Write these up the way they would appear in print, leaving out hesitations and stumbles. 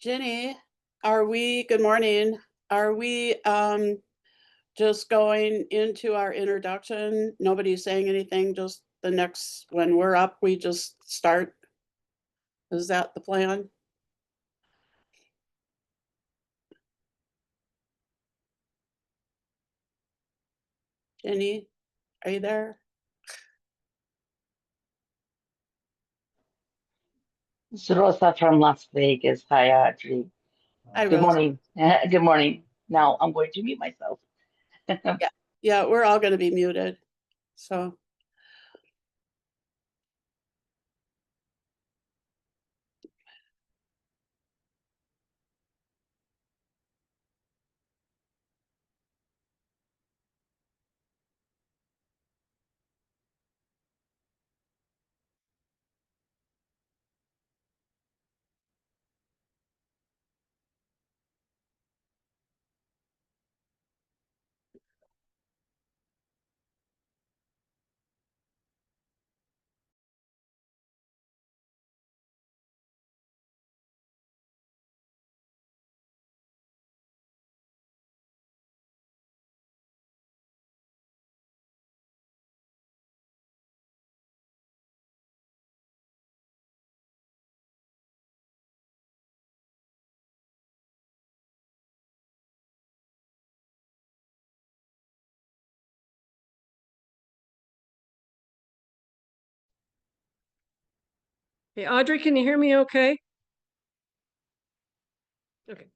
Jenny, good morning. Are we just going into our introduction? Nobody's saying anything, just when we're up, we just start. Is that the plan? Jenny, are you there? It's Rosa from Las Vegas. Hi, Audrey. Hi, Good Rose. morning. Good morning. Now I'm going to mute myself. Yeah, yeah, we're all gonna be muted. So, Hey, Audrey, can you hear me okay? Okay.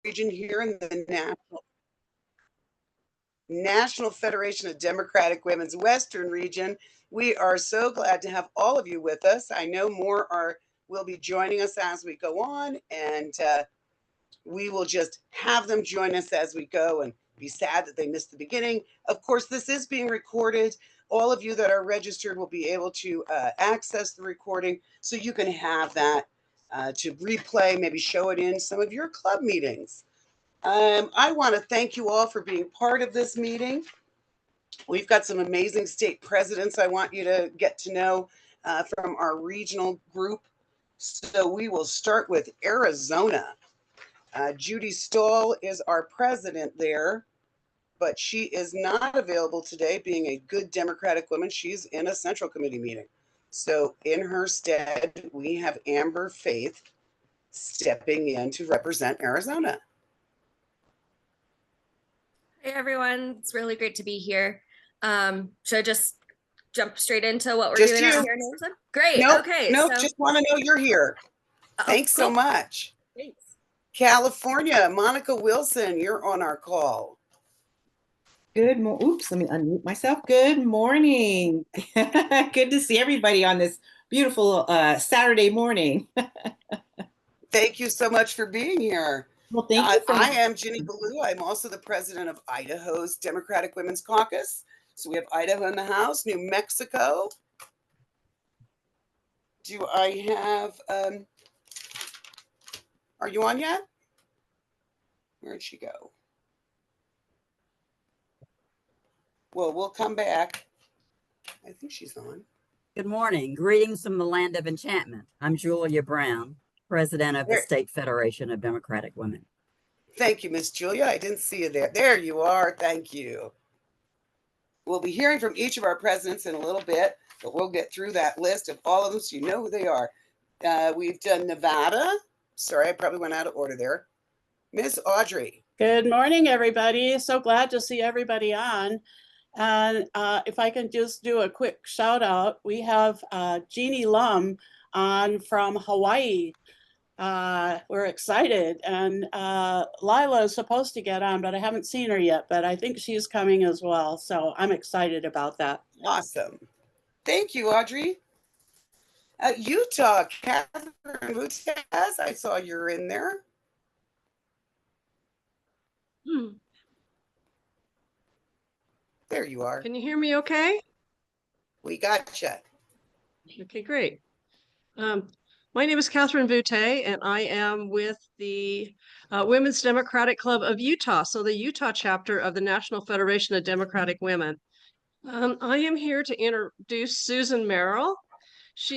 region here in the National Federation of Democratic Women's Western region. We are so glad to have all of you with us. I know more will be joining us as we go on, and we will just have them join us as we go and be sad that they missed the beginning. Of course, this is being recorded. All of you that are registered will be able to access the recording, so you can have that to replay, maybe show it in some of your club meetings. I want to thank you all for being part of this meeting. We've got some amazing state presidents I want you to get to know from our regional group. So we will start with Arizona. Judy Stahl is our president there, but she is not available today, being a good Democratic woman. She's in a Central Committee meeting. So in her stead, we have Amber Faith stepping in to represent Arizona. Hey everyone, it's really great to be here. Should I just jump straight into what we're Just doing you. out here in Arizona? Great. Nope, Okay. nope, So, just want to know you're here. Thanks so cool. much. Thanks. California, Monica Wilson, you're on our call. Oops, let me unmute myself. Good morning. Good to see everybody on this beautiful Saturday morning. Thank you so much for being here. Well, thank you. I am Ginny Ballou. I'm also the president of Idaho's Democratic Women's Caucus. So we have Idaho in the house, New Mexico. Do I have, are you on yet? Where'd she go? Well, we'll come back. I think she's on. Good morning. Greetings from the land of enchantment. I'm Julia Brown, president of the State Federation of Democratic Women. Thank you, Miss Julia. I didn't see you there. There you are. Thank you. We'll be hearing from each of our presidents in a little bit, but we'll get through that list of all of them so you know who they are. We've done Nevada. Sorry, I probably went out of order there. Miss Audrey. Good morning, everybody. So glad to see everybody on. And if I can just do a quick shout out, we have Jeannie Lum on from Hawaii. We're excited, and Lila is supposed to get on, but I haven't seen her yet, but I think she's coming as well. So I'm excited about that. Awesome. Thank you, Audrey. Utah, Catherine Vutez, I saw you're in there. There you are. Can you hear me okay? We gotcha. Okay, great. My name is Catherine Vute, and I am with the Women's Democratic Club of Utah, so the Utah chapter of the National Federation of Democratic Women. I am here to introduce Susan Merrill.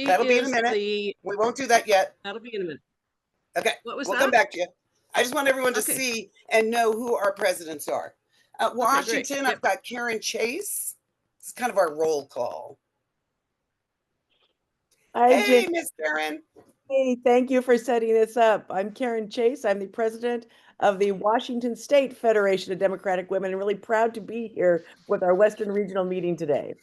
That'll be in a minute. We won't do that yet. That'll be in a minute. Okay, What was we'll that? come back to you. I just want everyone to Okay. see and know who our presidents are. Washington, Yep. I've got Karen Chase. It's kind of our roll call. Hey, Miss Karen. Hey, thank you for setting this up. I'm Karen Chase. I'm the president of the Washington State Federation of Democratic Women, and really proud to be here with our Western Regional meeting today.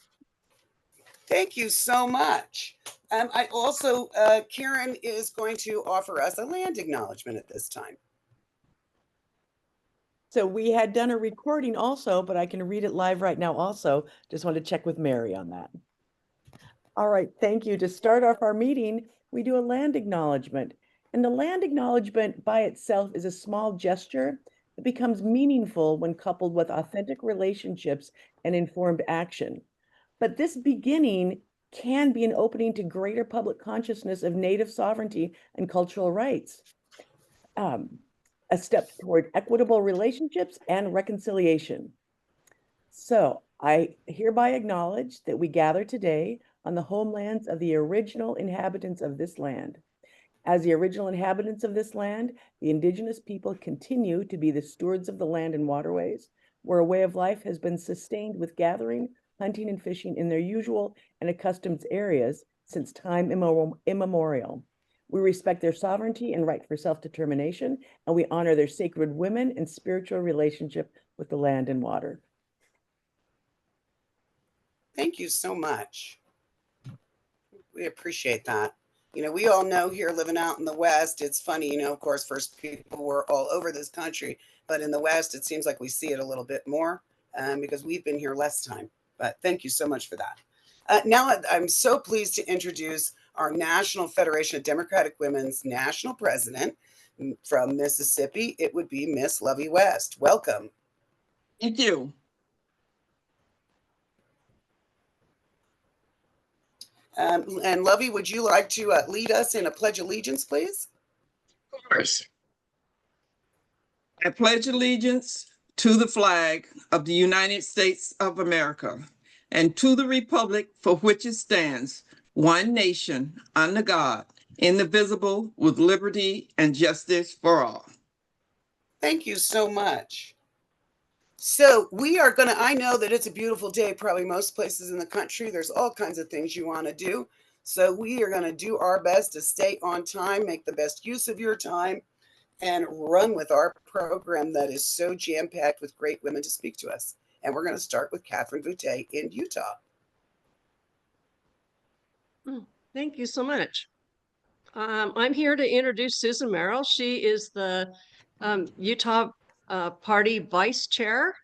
Thank you so much. I also, Karen is going to offer us a land acknowledgement at this time. So we had done a recording also, but I can read it live right now also. Just want to check with Mary on that. All right, thank you. To start off our meeting, we do a land acknowledgement. And the land acknowledgement by itself is a small gesture that becomes meaningful when coupled with authentic relationships and informed action. But this beginning can be an opening to greater public consciousness of Native sovereignty and cultural rights. A step toward equitable relationships and reconciliation. So I hereby acknowledge that we gather today on the homelands of the original inhabitants of this land. As the original inhabitants of this land, the indigenous people continue to be the stewards of the land and waterways, where a way of life has been sustained with gathering, hunting, and fishing in their usual and accustomed areas since time immemorial. We respect their sovereignty and right for self-determination, and we honor their sacred women and spiritual relationship with the land and water. Thank you so much. We appreciate that. You know, we all know here living out in the West, it's funny, you know, of course, first people were all over this country, but in the West, it seems like we see it a little bit more because we've been here less time. But thank you so much for that. Now I'm so pleased to introduce our National Federation of Democratic Women's national president from Mississippi. It would be Miss Lovey West. Welcome. Thank you. And Lovey, would you like to lead us in a pledge of allegiance, please? Of course. I pledge allegiance to the flag of the United States of America and to the republic for which it stands, one nation, under God, indivisible, with liberty and justice for all. Thank you so much. So we are going to, I know that it's a beautiful day, probably most places in the country. There's all kinds of things you want to do. So we are going to do our best to stay on time, make the best use of your time, and run with our program that is so jam-packed with great women to speak to us. And we're going to start with Catherine Voutey in Utah. Thank you so much. I'm here to introduce Susan Merrill. She is the Utah Party Vice Chair.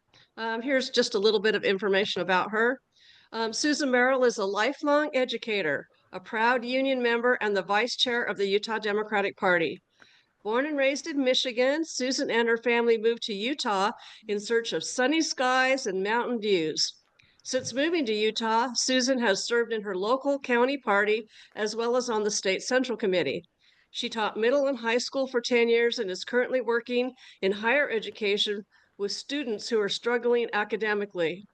Here's just a little bit of information about her. Susan Merrill is a lifelong educator, a proud union member, and the Vice Chair of the Utah Democratic Party. Born and raised in Michigan, Susan and her family moved to Utah in search of sunny skies and mountain views. Since moving to Utah, Susan has served in her local county party as well as on the state central committee. She taught middle and high school for 10 years and is currently working in higher education with students who are struggling academically.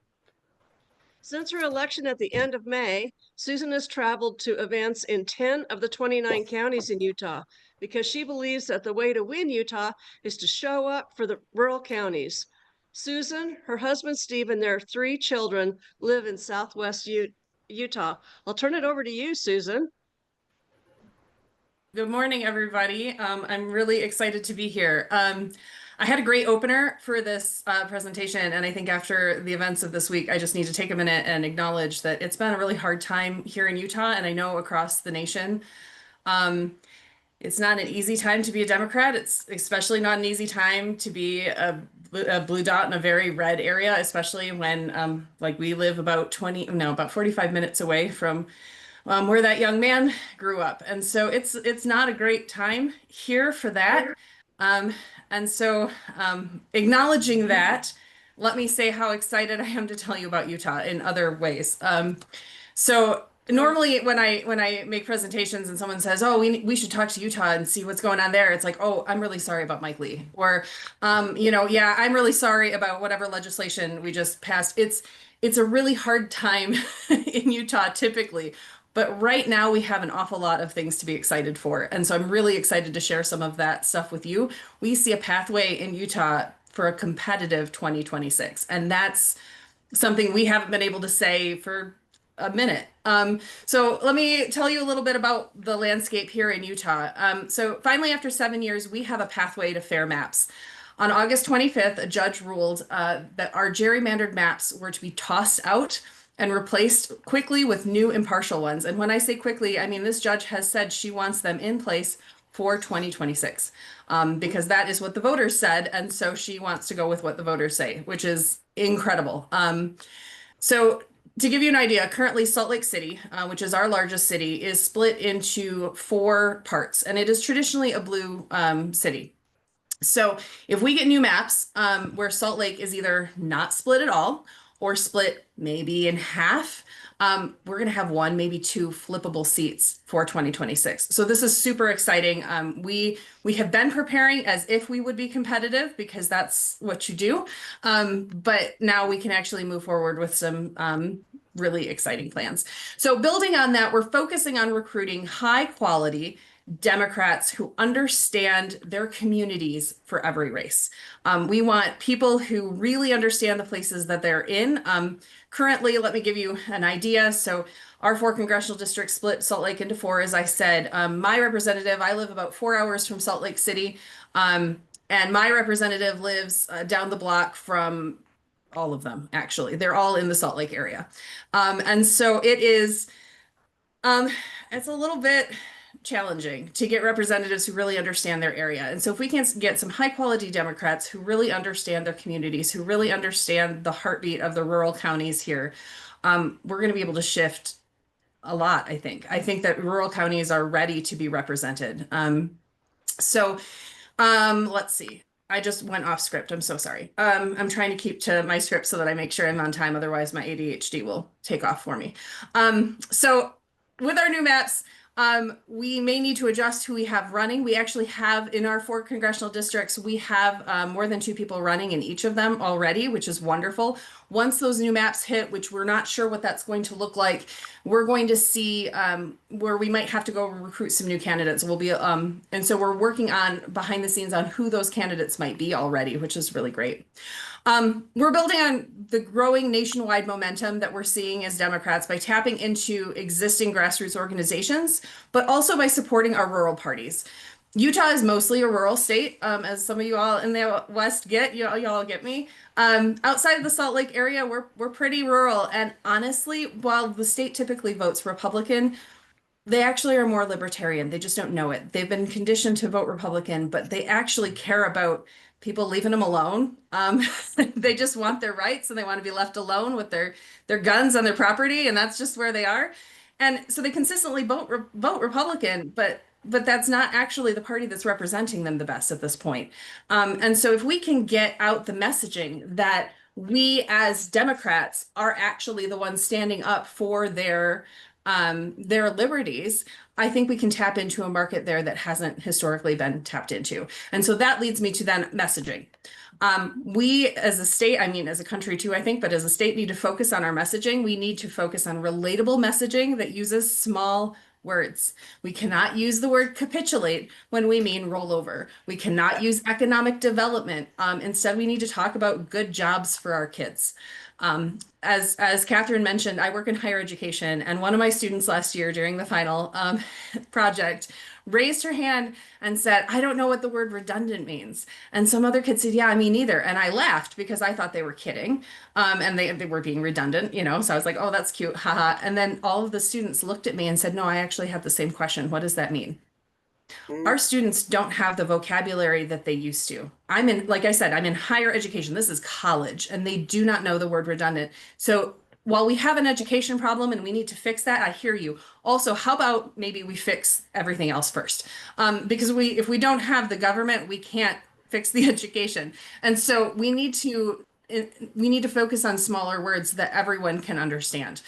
Since her election at the end of May, Susan has traveled to events in 10 of the 29 counties in Utah because she believes that the way to win Utah is to show up for the rural counties. Susan, her husband Steve, and their 3 children live in Southwest Utah. I'll turn it over to you, Susan. Good morning, everybody. I'm really excited to be here. I had a great opener for this presentation, and I think after the events of this week, I just need to take a minute and acknowledge that it's been a really hard time here in Utah, and I know across the nation. It's not an easy time to be a Democrat. It's especially not an easy time to be a blue dot in a very red area, especially when like we live about 45 minutes away from where that young man grew up. And so it's not a great time here for that. And so acknowledging that, let me say how excited I am to tell you about Utah in other ways. So normally when I make presentations and someone says, oh, we should talk to Utah and see what's going on there, it's like, oh, I'm really sorry about Mike Lee. Or, yeah, I'm really sorry about whatever legislation we just passed. It's a really hard time in Utah typically. But right now we have an awful lot of things to be excited for. And so I'm really excited to share some of that stuff with you. We see a pathway in Utah for a competitive 2026. And that's something we haven't been able to say for a minute. So let me tell you a little bit about the landscape here in Utah. So finally, after 7 years, we have a pathway to fair maps. On August 25th, a judge ruled that our gerrymandered maps were to be tossed out and replaced quickly with new impartial ones. And when I say quickly, I mean this judge has said she wants them in place for 2026 because that is what the voters said. And so she wants to go with what the voters say, which is incredible. So to give you an idea, currently Salt Lake City, which is our largest city, is split into 4 parts, and it is traditionally a blue city. So if we get new maps where Salt Lake is either not split at all or split maybe in half, we're gonna have 1, maybe 2 flippable seats for 2026. So this is super exciting. We have been preparing as if we would be competitive because that's what you do. But now we can actually move forward with some really exciting plans. So building on that, we're focusing on recruiting high quality Democrats who understand their communities for every race. We want people who really understand the places that they're in. Currently, let me give you an idea. So our 4 congressional districts split Salt Lake into 4, as I said. My representative, I live about 4 hours from Salt Lake City, and my representative lives down the block from all of them, actually. They're all in the Salt Lake area. And so it is, it's a little bit challenging to get representatives who really understand their area. And so if we can get some high quality Democrats who really understand their communities, who really understand the heartbeat of the rural counties here, we're going to be able to shift a lot, I think. I think that rural counties are ready to be represented. Let's see. I just went off script. I'm so sorry. I'm trying to keep to my script so that I make sure I'm on time. Otherwise, my ADHD will take off for me. So with our new maps, we may need to adjust who we have running. We actually have in our 4 congressional districts, we have more than 2 people running in each of them already, which is wonderful. Once those new maps hit, which we're not sure what that's going to look like, we're going to see where we might have to go recruit some new candidates. We'll be, and so we're working on behind the scenes on who those candidates might be already, which is really great. We're building on the growing nationwide momentum that we're seeing as Democrats by tapping into existing grassroots organizations, but also by supporting our rural parties. Utah is mostly a rural state, as some of you all in the West get, y'all get me. Outside of the Salt Lake area, we're pretty rural. And honestly, while the state typically votes Republican, they actually are more libertarian. They just don't know it. They've been conditioned to vote Republican, but they actually care about people leaving them alone. They just want their rights and they want to be left alone with their guns on their property, and that's just where they are. And so they consistently vote Republican, but that's not actually the party that's representing them the best at this point. And so if we can get out the messaging that we as Democrats are actually the ones standing up for their liberties, I think we can tap into a market there that hasn't historically been tapped into. And so that leads me to then messaging. We as a state, I mean, as a country too, I think, but as a state need to focus on our messaging. We need to focus on relatable messaging that uses small words. We cannot use the word capitulate when we mean rollover. We cannot use economic development. Instead, we need to talk about good jobs for our kids. As Catherine mentioned, I work in higher education, and one of my students last year during the final project raised her hand and said, I don't know what the word redundant means. And some other kids said, yeah, me neither. And I laughed because I thought they were kidding. And they were being redundant, so I was like, oh, that's cute, haha. And then all of the students looked at me and said, no, I actually have the same question. What does that mean? Our students don't have the vocabulary that they used to. Like I said, I'm in higher education. This is college, and they do not know the word redundant. So while we have an education problem and we need to fix that, I hear you. Also, how about maybe we fix everything else first? Because if we don't have the government, we can't fix the education. And so we need to focus on smaller words that everyone can understand.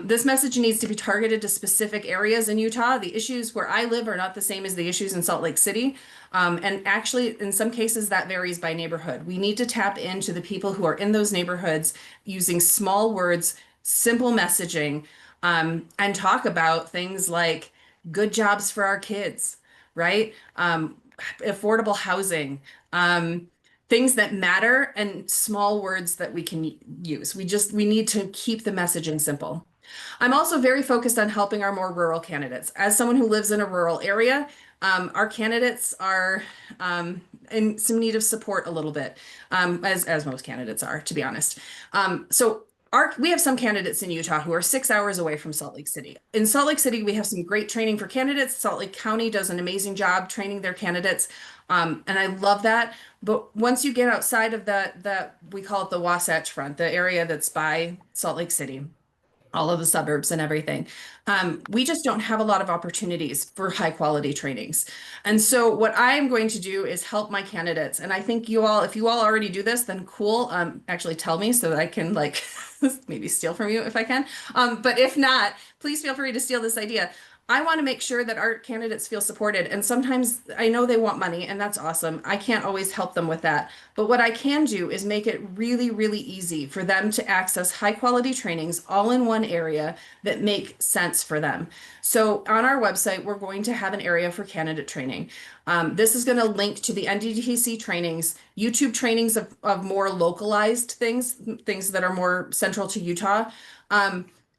This message needs to be targeted to specific areas in Utah. The issues where I live are not the same as the issues in Salt Lake City. And actually, in some cases, that varies by neighborhood. We need to tap into the people who are in those neighborhoods using small words, simple messaging, and talk about things like good jobs for our kids, right? Affordable housing, things that matter, and small words that we can use. We need to keep the messaging simple. I'm also very focused on helping our more rural candidates. As someone who lives in a rural area, our candidates are in some need of support a little bit, as most candidates are, to be honest. So we have some candidates in Utah who are 6 hours away from Salt Lake City. In Salt Lake City, we have some great training for candidates. Salt Lake County does an amazing job training their candidates. And I love that. But once you get outside of that, we call it the Wasatch Front, the area that's by Salt Lake City, all of the suburbs and everything, we just don't have a lot of opportunities for high quality trainings. And so what I'm going to do is help my candidates. And I think if you all already do this, then cool. Actually tell me so that I can maybe steal from you if I can. But if not, please feel free to steal this idea. I want to make sure that our candidates feel supported. And sometimes I know they want money, and that's awesome. I can't always help them with that. But what I can do is make it really, really easy for them to access high quality trainings all in one area that make sense for them. So on our website, we're going to have an area for candidate training. This is going to link to the NDTC trainings, YouTube trainings of more localized things that are more central to Utah.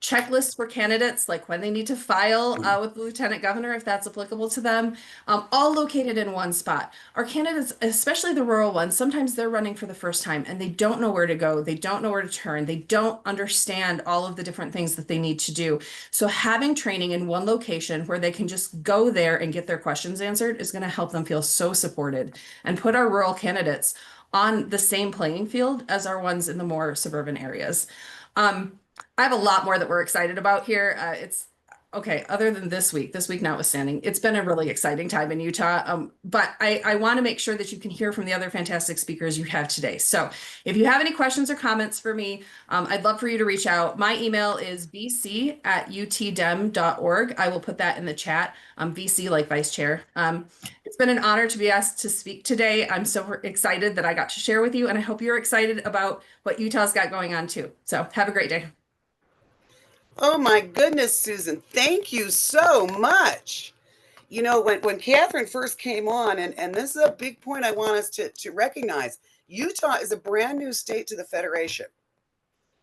checklists for candidates, like when they need to file with the lieutenant governor, if that's applicable to them, all located in one spot. Our candidates, especially the rural ones, sometimes they're running for the first time and they don't know where to go. They don't know where to turn. They don't understand all of the different things that they need to do. So having training in one location where they can just go there and get their questions answered is going to help them feel so supported and put our rural candidates on the same playing field as our ones in the more suburban areas. I have a lot more that we're excited about here. It's okay, other than this week notwithstanding, it's been a really exciting time in Utah. But I want to make sure that you can hear from the other fantastic speakers you have today. So if you have any questions or comments for me, I'd love for you to reach out. My email is vc@utdem.org. I will put that in the chat. VC like vice chair. It's been an honor to be asked to speak today. I'm so excited that I got to share with you, and I hope you're excited about what Utah's got going on too. So have a great day. Oh my goodness, Susan, thank you so much. You know, when Catherine first came on, and this is a big point I want us to recognize, Utah is a brand new state to the Federation.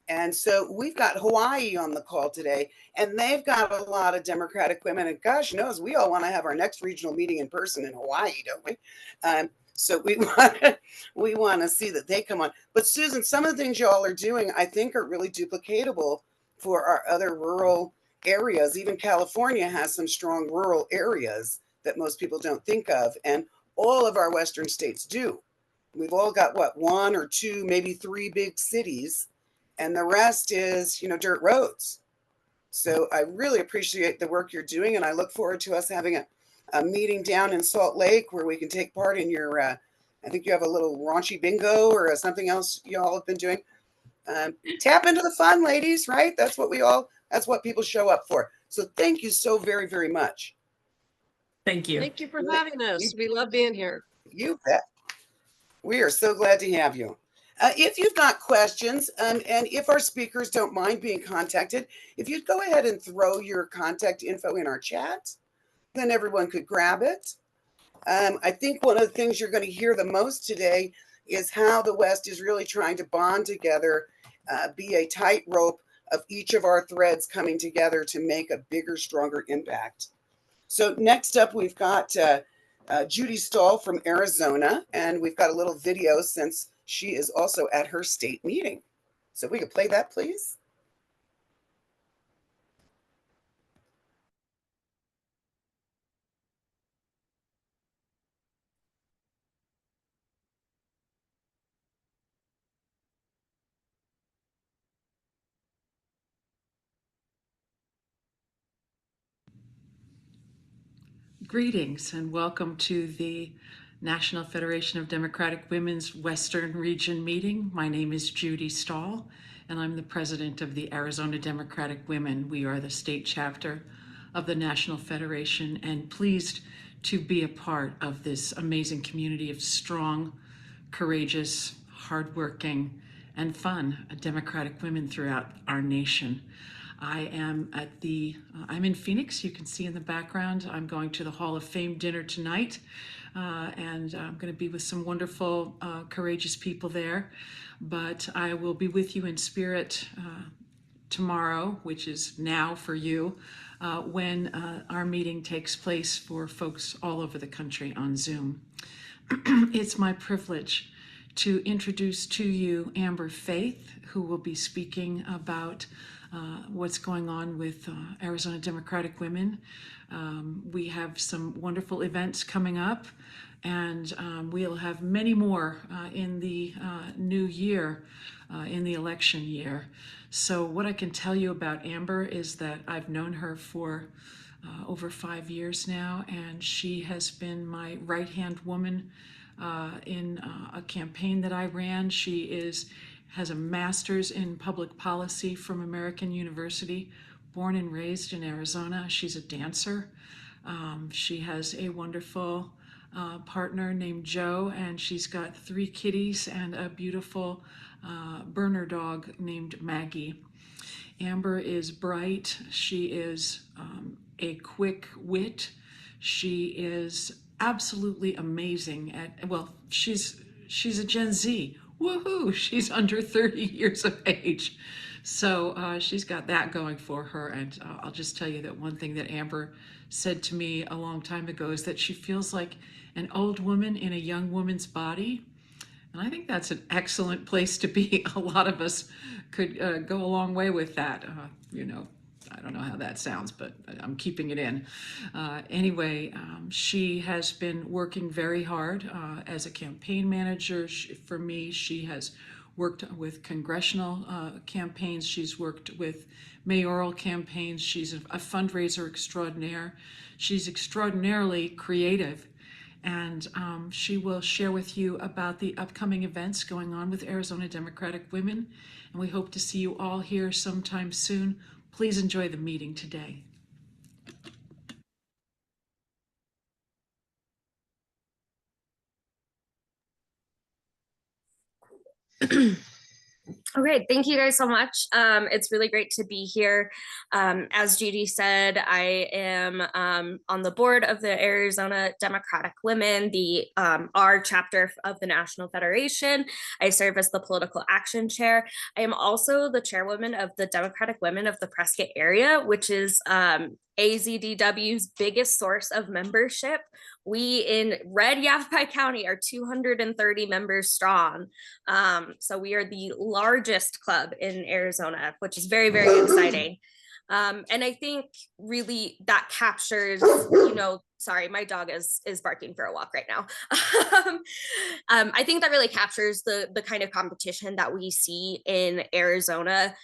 And so we've got Hawaii on the call today, and they've got a lot of Democratic women. And gosh knows, we all want to have our next regional meeting in person in Hawaii, don't we? So we want to see that they come on. But Susan, some of the things y'all are doing, I think, are really duplicatable for our other rural areas. Even California has some strong rural areas that most people don't think of, and all of our Western states do. We've all got what, 1 or 2, maybe 3 big cities, and the rest is, dirt roads. So I really appreciate the work you're doing, and I look forward to us having a meeting down in Salt Lake where we can take part in your, I think you have a little raunchy bingo or something else y'all have been doing. Tap into the fun, ladies, right? That's what people show up for. So thank you so very, very much. Thank you. Thank you for having us. We love being here. You bet. We are so glad to have you. If you've got questions, and if our speakers don't mind being contacted, if you'd go ahead and throw your contact info in our chat, then everyone could grab it. I think one of the things you're going to hear the most today is how the West is really trying to bond together, be a tightrope of each of our threads coming together to make a bigger, stronger impact. So next up, we've got Judy Stahl from Arizona, and we've got a little video since she is also at her state meeting. So we could play that, please. Greetings and welcome to the National Federation of Democratic Women's Western Region meeting. My name is Judy Stahl, and I'm the president of the Arizona Democratic Women. We are the state chapter of the National Federation, and pleased to be a part of this amazing community of strong, courageous, hardworking, and fun Democratic women throughout our nation. I am I'm in Phoenix. You can see in the background, I'm going to the Hall of Fame dinner tonight, and I'm going to be with some wonderful, courageous people there. But I will be with you in spirit tomorrow, which is now for you, when our meeting takes place for folks all over the country on Zoom. It's my privilege to introduce to you Amber Faith, who will be speaking about what's going on with Arizona Democratic Women. We have some wonderful events coming up, and we'll have many more in the new year, in the election year. So what I can tell you about Amber is that I've known her for over 5 years now, and she has been my right-hand woman in a campaign that I ran. She has a master's in public policy from American University, born and raised in Arizona. She's a dancer. She has a wonderful partner named Joe, and she's got 3 kitties and a beautiful burner dog named Maggie. Amber is bright. She is a quick wit. She is absolutely amazing she's a Gen Z. Woohoo! She's under 30 years of age. So she's got that going for her. And I'll just tell you that one thing that Amber said to me a long time ago is that she feels like an old woman in a young woman's body. And I think that's an excellent place to be. A lot of us could go a long way with that. I don't know how that sounds, but I'm keeping it in. Anyway, she has been working very hard as a campaign manager. For me, she has worked with congressional campaigns. She's worked with mayoral campaigns. She's a fundraiser extraordinaire. She's extraordinarily creative. And she will share with you about the upcoming events going on with Arizona Democratic Women. And we hope to see you all here sometime soon. Please enjoy the meeting today. Okay, thank you guys so much. It's really great to be here. As Judy said, I am on the board of the Arizona Democratic Women, the our chapter of the National Federation. I serve as the political action chair. I am also the chairwoman of the Democratic Women of the Prescott area, which is AZDW's biggest source of membership. We in Red Yavapai County are 230 members strong. So we are the largest club in Arizona, which is very, very exciting. And I think really that captures, sorry, my dog is barking for a walk right now. I think that really captures the kind of competition that we see in Arizona.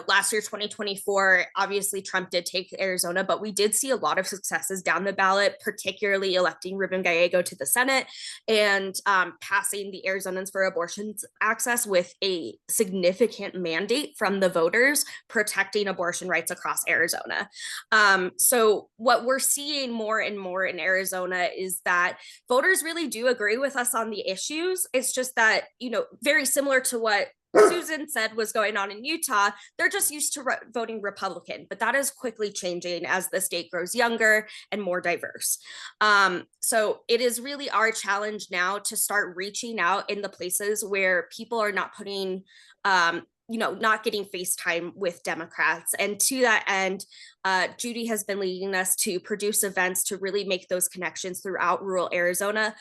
Last year, 2024, obviously Trump did take Arizona, but we did see a lot of successes down the ballot, particularly electing Ruben Gallego to the Senate and passing the Arizonans for Abortion Access with a significant mandate from the voters protecting abortion rights across Arizona. So what we're seeing more and more in Arizona is that voters really do agree with us on the issues. It's just that, very similar to what Susan said was going on in Utah, they're just used to voting Republican, but that is quickly changing as the state grows younger and more diverse. So it is really our challenge now to start reaching out in the places where people are not putting not getting face time with Democrats. And to that end, Judy has been leading us to produce events to really make those connections throughout rural Arizona,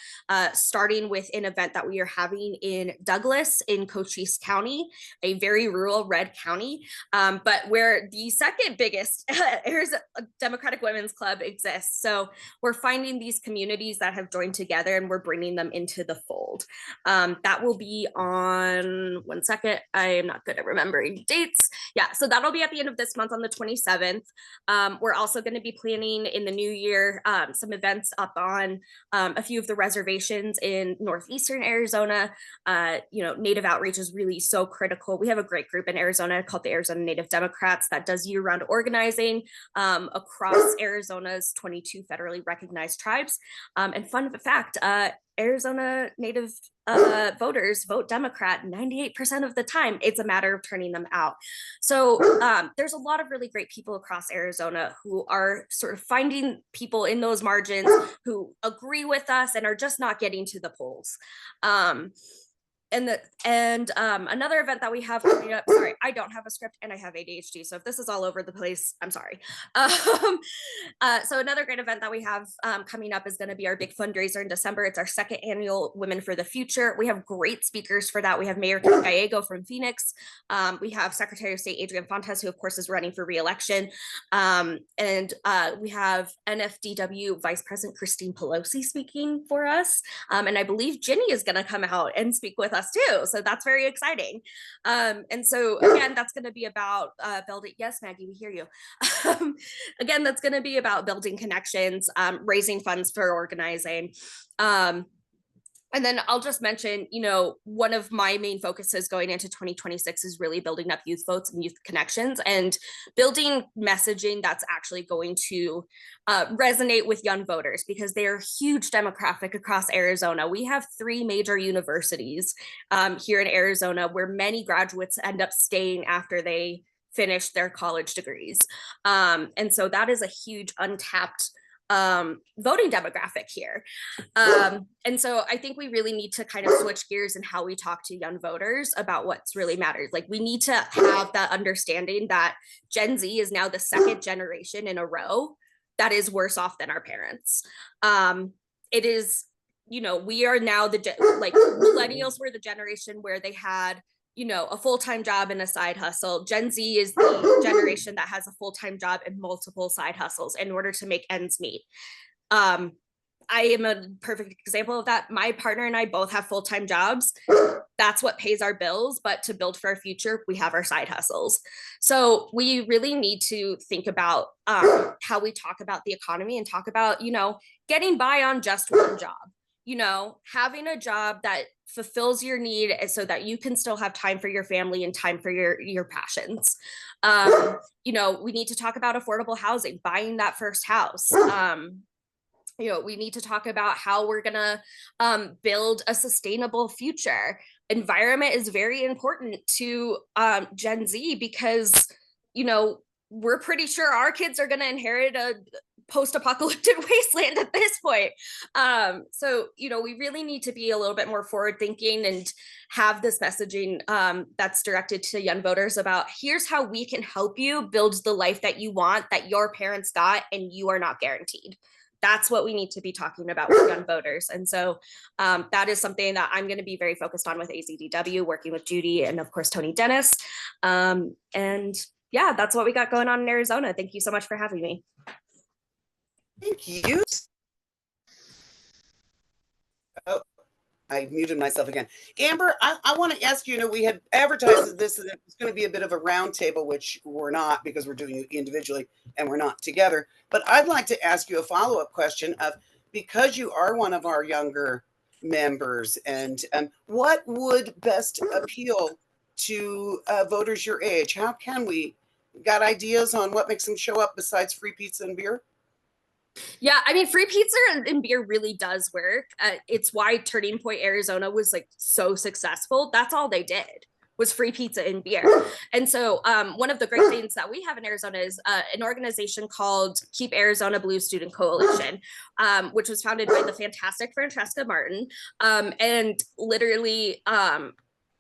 starting with an event that we are having in Douglas in Cochise County, a very rural red county, but where the second biggest Arizona Democratic Women's Club exists. So we're finding these communities that have joined together and we're bringing them into the fold. That will be on, one second, I am not good at remembering dates. Yeah, so that'll be at the end of this month on the 27th. We're also going to be planning in the new year some events up on a few of the reservations in northeastern Arizona. Native outreach is really so critical. We have a great group in Arizona called the Arizona Native Democrats that does year-round organizing across Arizona's 22 federally recognized tribes. And fun fact, Arizona Native voters vote Democrat 98% of the time. It's a matter of turning them out. So there's a lot of really great people across Arizona who are sort of finding people in those margins who agree with us and are just not getting to the polls. Another event that we have coming up, sorry, I don't have a script and I have ADHD. So if this is all over the place, I'm sorry. So another great event that we have coming up is going to be our big fundraiser in December. It's our second annual Women for the Future. We have great speakers for that. We have Mayor Kim Gallego from Phoenix. We have Secretary of State Adrian Fontes, who of course is running for re-election. We have NFDW Vice President Christine Pelosi speaking for us. And I believe Ginny is going to come out and speak with us too. So that's very exciting. And so again, that's going to be about building. Yes, Maggie, we hear you. Again, that's going to be about building connections, raising funds for organizing. And then I'll just mention, one of my main focuses going into 2026 is really building up youth votes and youth connections and building messaging that's actually going to resonate with young voters, because they are a huge demographic across Arizona. We have 3 major universities here in Arizona where many graduates end up staying after they finish their college degrees. And so that is a huge untapped voting demographic here. And so I think we really need to kind of switch gears in how we talk to young voters about what's really matters. Like, we need to have that understanding that Gen Z is now the second generation in a row that is worse off than our parents. It is, you know, we are now like millennials were the generation where they had, you know, a full-time job and a side hustle. Gen Z is the generation that has a full-time job and multiple side hustles in order to make ends meet. I am a perfect example of that. My partner and I both have full-time jobs. That's what pays our bills, but to build for our future, we have our side hustles. So we really need to think about how we talk about the economy and talk about, you know, getting by on just one job. You know, having a job that fulfills your need so that you can still have time for your family and time for your passions. You know, we need to talk about affordable housing, buying that first house. You know, we need to talk about how we're gonna build a sustainable future. Environment is very important to Gen Z because, you know, we're pretty sure our kids are gonna inherit a post-apocalyptic wasteland at this point. So, you know, we really need to be a little bit more forward thinking and have this messaging that's directed to young voters about here's how we can help you build the life that you want, that your parents got, and you are not guaranteed. That's what we need to be talking about with young voters. And so that is something that I'm going to be very focused on with AZDW, working with Judy and of course, Tony Dennis. And yeah, that's what we got going on in Arizona. Thank you so much for having me. Thank you. Oh, I muted myself again. Amber, I want to ask you, we had advertised this, and it's going to be a bit of a roundtable, which we're not because we're doing it individually and we're not together. But I'd like to ask you a follow-up question of, because you are one of our younger members, and what would best appeal to voters your age? How can we, got ideas on what makes them show up besides free pizza and beer? Yeah, I mean, free pizza and beer really does work. It's why Turning Point Arizona was like so successful. That's all they did was free pizza and beer. And so one of the great things that we have in Arizona is an organization called Keep Arizona Blue Student Coalition, which was founded by the fantastic Francesca Martin. And literally,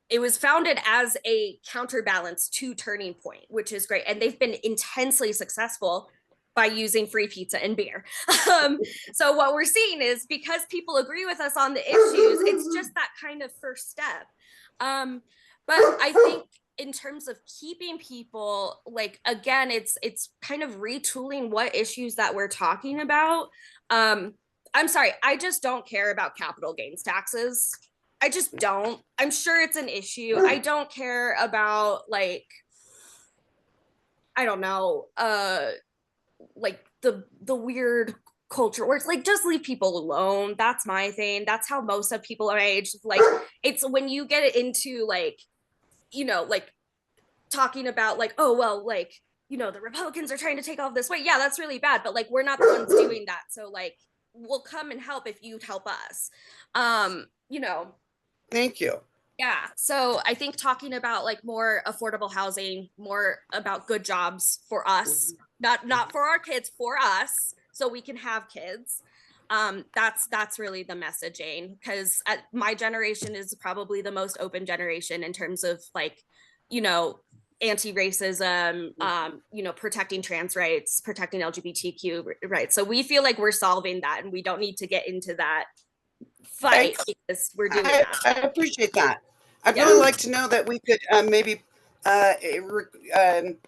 it was founded as a counterbalance to Turning Point, which is great. And they've been intensely successful by using free pizza and beer. So what we're seeing is because people agree with us on the issues, it's just that kind of first step. But I think in terms of keeping people, like, again, it's kind of retooling what issues that we're talking about. I'm sorry, I just don't care about capital gains taxes. I just don't. I'm sure it's an issue. I don't care about, like, I don't know, like the weird culture where it's like, just leave people alone. That's my thing. That's how most of people our age, like, it's when you get into, like, you know, like talking about like, oh, well, like, you know, the Republicans are trying to take off this way. Yeah, that's really bad. But like, we're not the ones doing that. So like, we'll come and help if you'd help us. You know. Thank you. Yeah. So I think talking about like more affordable housing, more about good jobs for us, not for our kids, for us, so we can have kids. That's really the messaging, because my generation is probably the most open generation in terms of like, you know, anti-racism, you know, protecting trans rights, protecting LGBTQ rights. So we feel like we're solving that, and we don't need to get into that fight because we're doing that. I appreciate that. I'd really like to know that we could maybe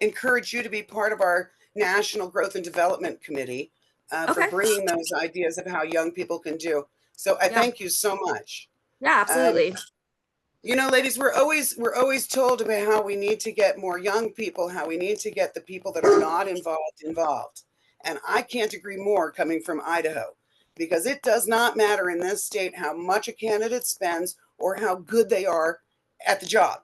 encourage you to be part of our National Growth and Development Committee for bringing those ideas of how young people can do. So I thank you so much. Yeah, absolutely. You know, ladies, we're always told about how we need to get more young people, how we need to get the people that are not involved. And I can't agree more coming from Idaho, because it does not matter in this state how much a candidate spends or how good they are at the job.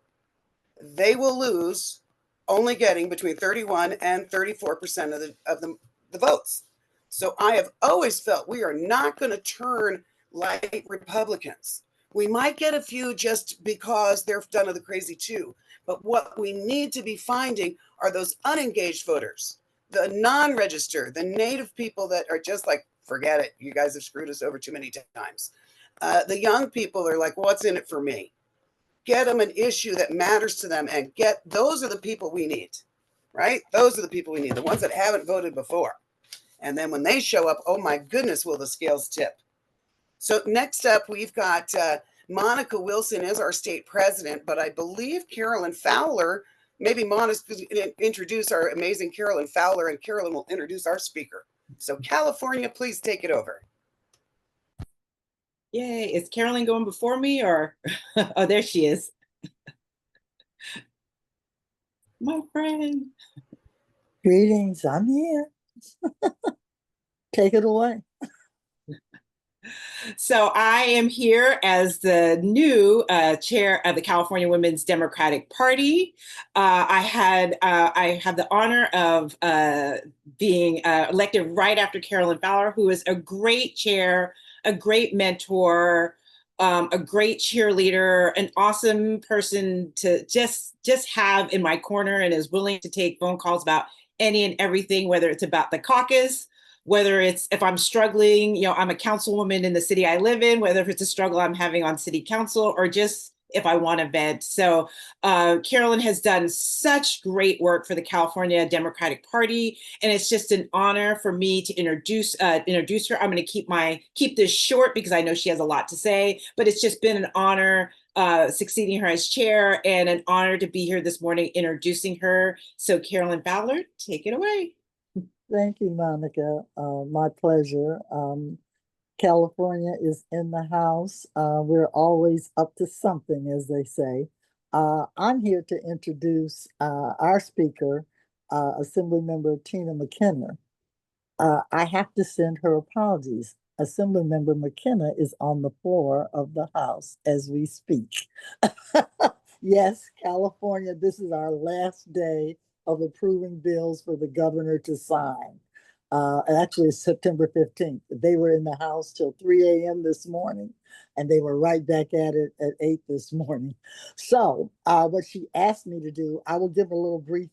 They will lose only getting between 31 and 34% of the votes. So I have always felt we are not going to turn like Republicans. We might get a few just because they're done of the crazy too. But what we need to be finding are those unengaged voters, the non-registered, the native people that are just like, forget it, you guys have screwed us over too many times. The young people are like, what's in it for me? Get them an issue that matters to them, and those are the people we need, right? Those are the people we need, the ones that haven't voted before. And then when they show up, oh my goodness, will the scales tip. So next up, we've got Monica Wilson is our state president, but I believe Carolyn Fowler, maybe Monica could introduce our amazing Carolyn Fowler, and Carolyn will introduce our speaker. So California, please take it over. Yay, is Carolyn going before me or? Oh, there she is. My friend. Greetings, I'm here. Take it away. So I am here as the new chair of the California Women's Democratic Party. I have the honor of being elected right after Carolyn Fowler, who is a great chair, a great mentor, a great cheerleader, an awesome person to just have in my corner, and is willing to take phone calls about any and everything, whether it's about the caucus, whether it's if I'm struggling, I'm a councilwoman in the city I live in, whether it's a struggle I'm having on city council, or just if I want to vent. So Carolyn has done such great work for the California Democratic Party, and it's just an honor for me to introduce her. I'm going to keep this short because I know she has a lot to say, but it's just been an honor succeeding her as chair, and an honor to be here this morning introducing her. So Carolyn Fowler, take it away. Thank you, Monica. My pleasure. California is in the house. We're always up to something, as they say. I'm here to introduce our speaker, Assemblymember Tina McKenna. I have to send her apologies. Assemblymember McKenna is on the floor of the House as we speak. Yes, California, this is our last day of approving bills for the governor to sign. Actually, it's September 15th. They were in the House till 3 a.m. this morning, and they were right back at it at 8 this morning. So what she asked me to do, I will give a little brief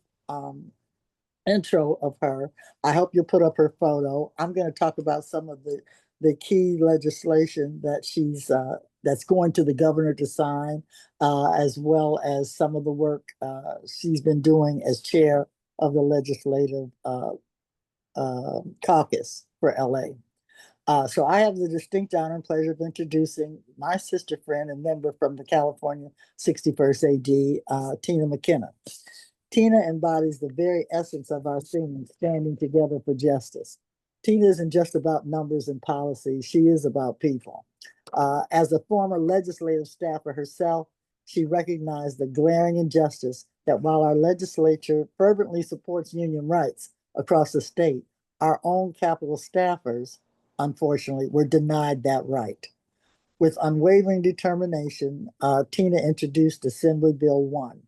intro of her. I hope you'll put up her photo. I'm going to talk about some of the key legislation that she's that's going to the governor to sign, as well as some of the work she's been doing as chair of the legislative caucus for LA. So I have the distinct honor and pleasure of introducing my sister friend and member from the California 61st AD, Tina McKenna. Tina embodies the very essence of our theme, standing together for justice. Tina isn't just about numbers and policy, she is about people. As a former legislative staffer herself, she recognized the glaring injustice that while our legislature fervently supports union rights across the state, our own Capitol staffers, unfortunately, were denied that right. With unwavering determination, Tina introduced Assembly Bill 1,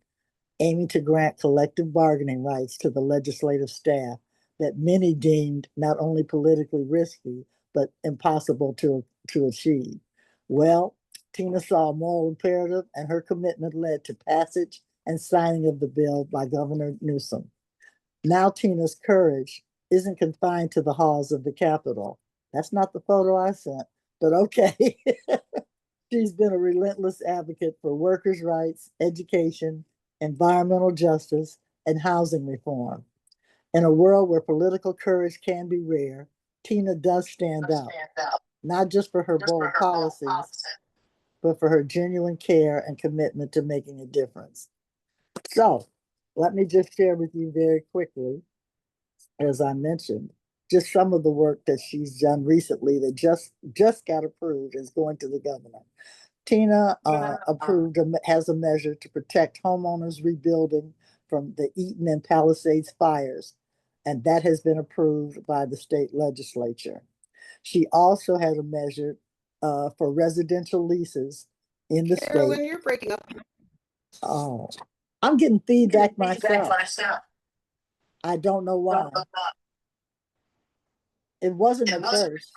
aiming to grant collective bargaining rights to the legislative staff that many deemed not only politically risky, but impossible to achieve. Well, Tina saw a moral imperative, and her commitment led to passage and signing of the bill by Governor Newsom. Now Tina's courage isn't confined to the halls of the Capitol. That's not the photo I sent, but okay. She's been a relentless advocate for workers' rights, education, environmental justice, and housing reform. In a world where political courage can be rare, Tina does stand out, not just for her bold policies, but for her genuine care and commitment to making a difference. So let me just share with you very quickly, as I mentioned, just some of the work that she's done recently that just got approved is going to the governor. Tina has a measure to protect homeowners rebuilding from the Eaton and Palisades fires, and that has been approved by the state legislature. She also has a measure for residential leases in the Carolyn, state. you're breaking up. Oh, I'm getting feedback myself. I don't know why. It wasn't at first.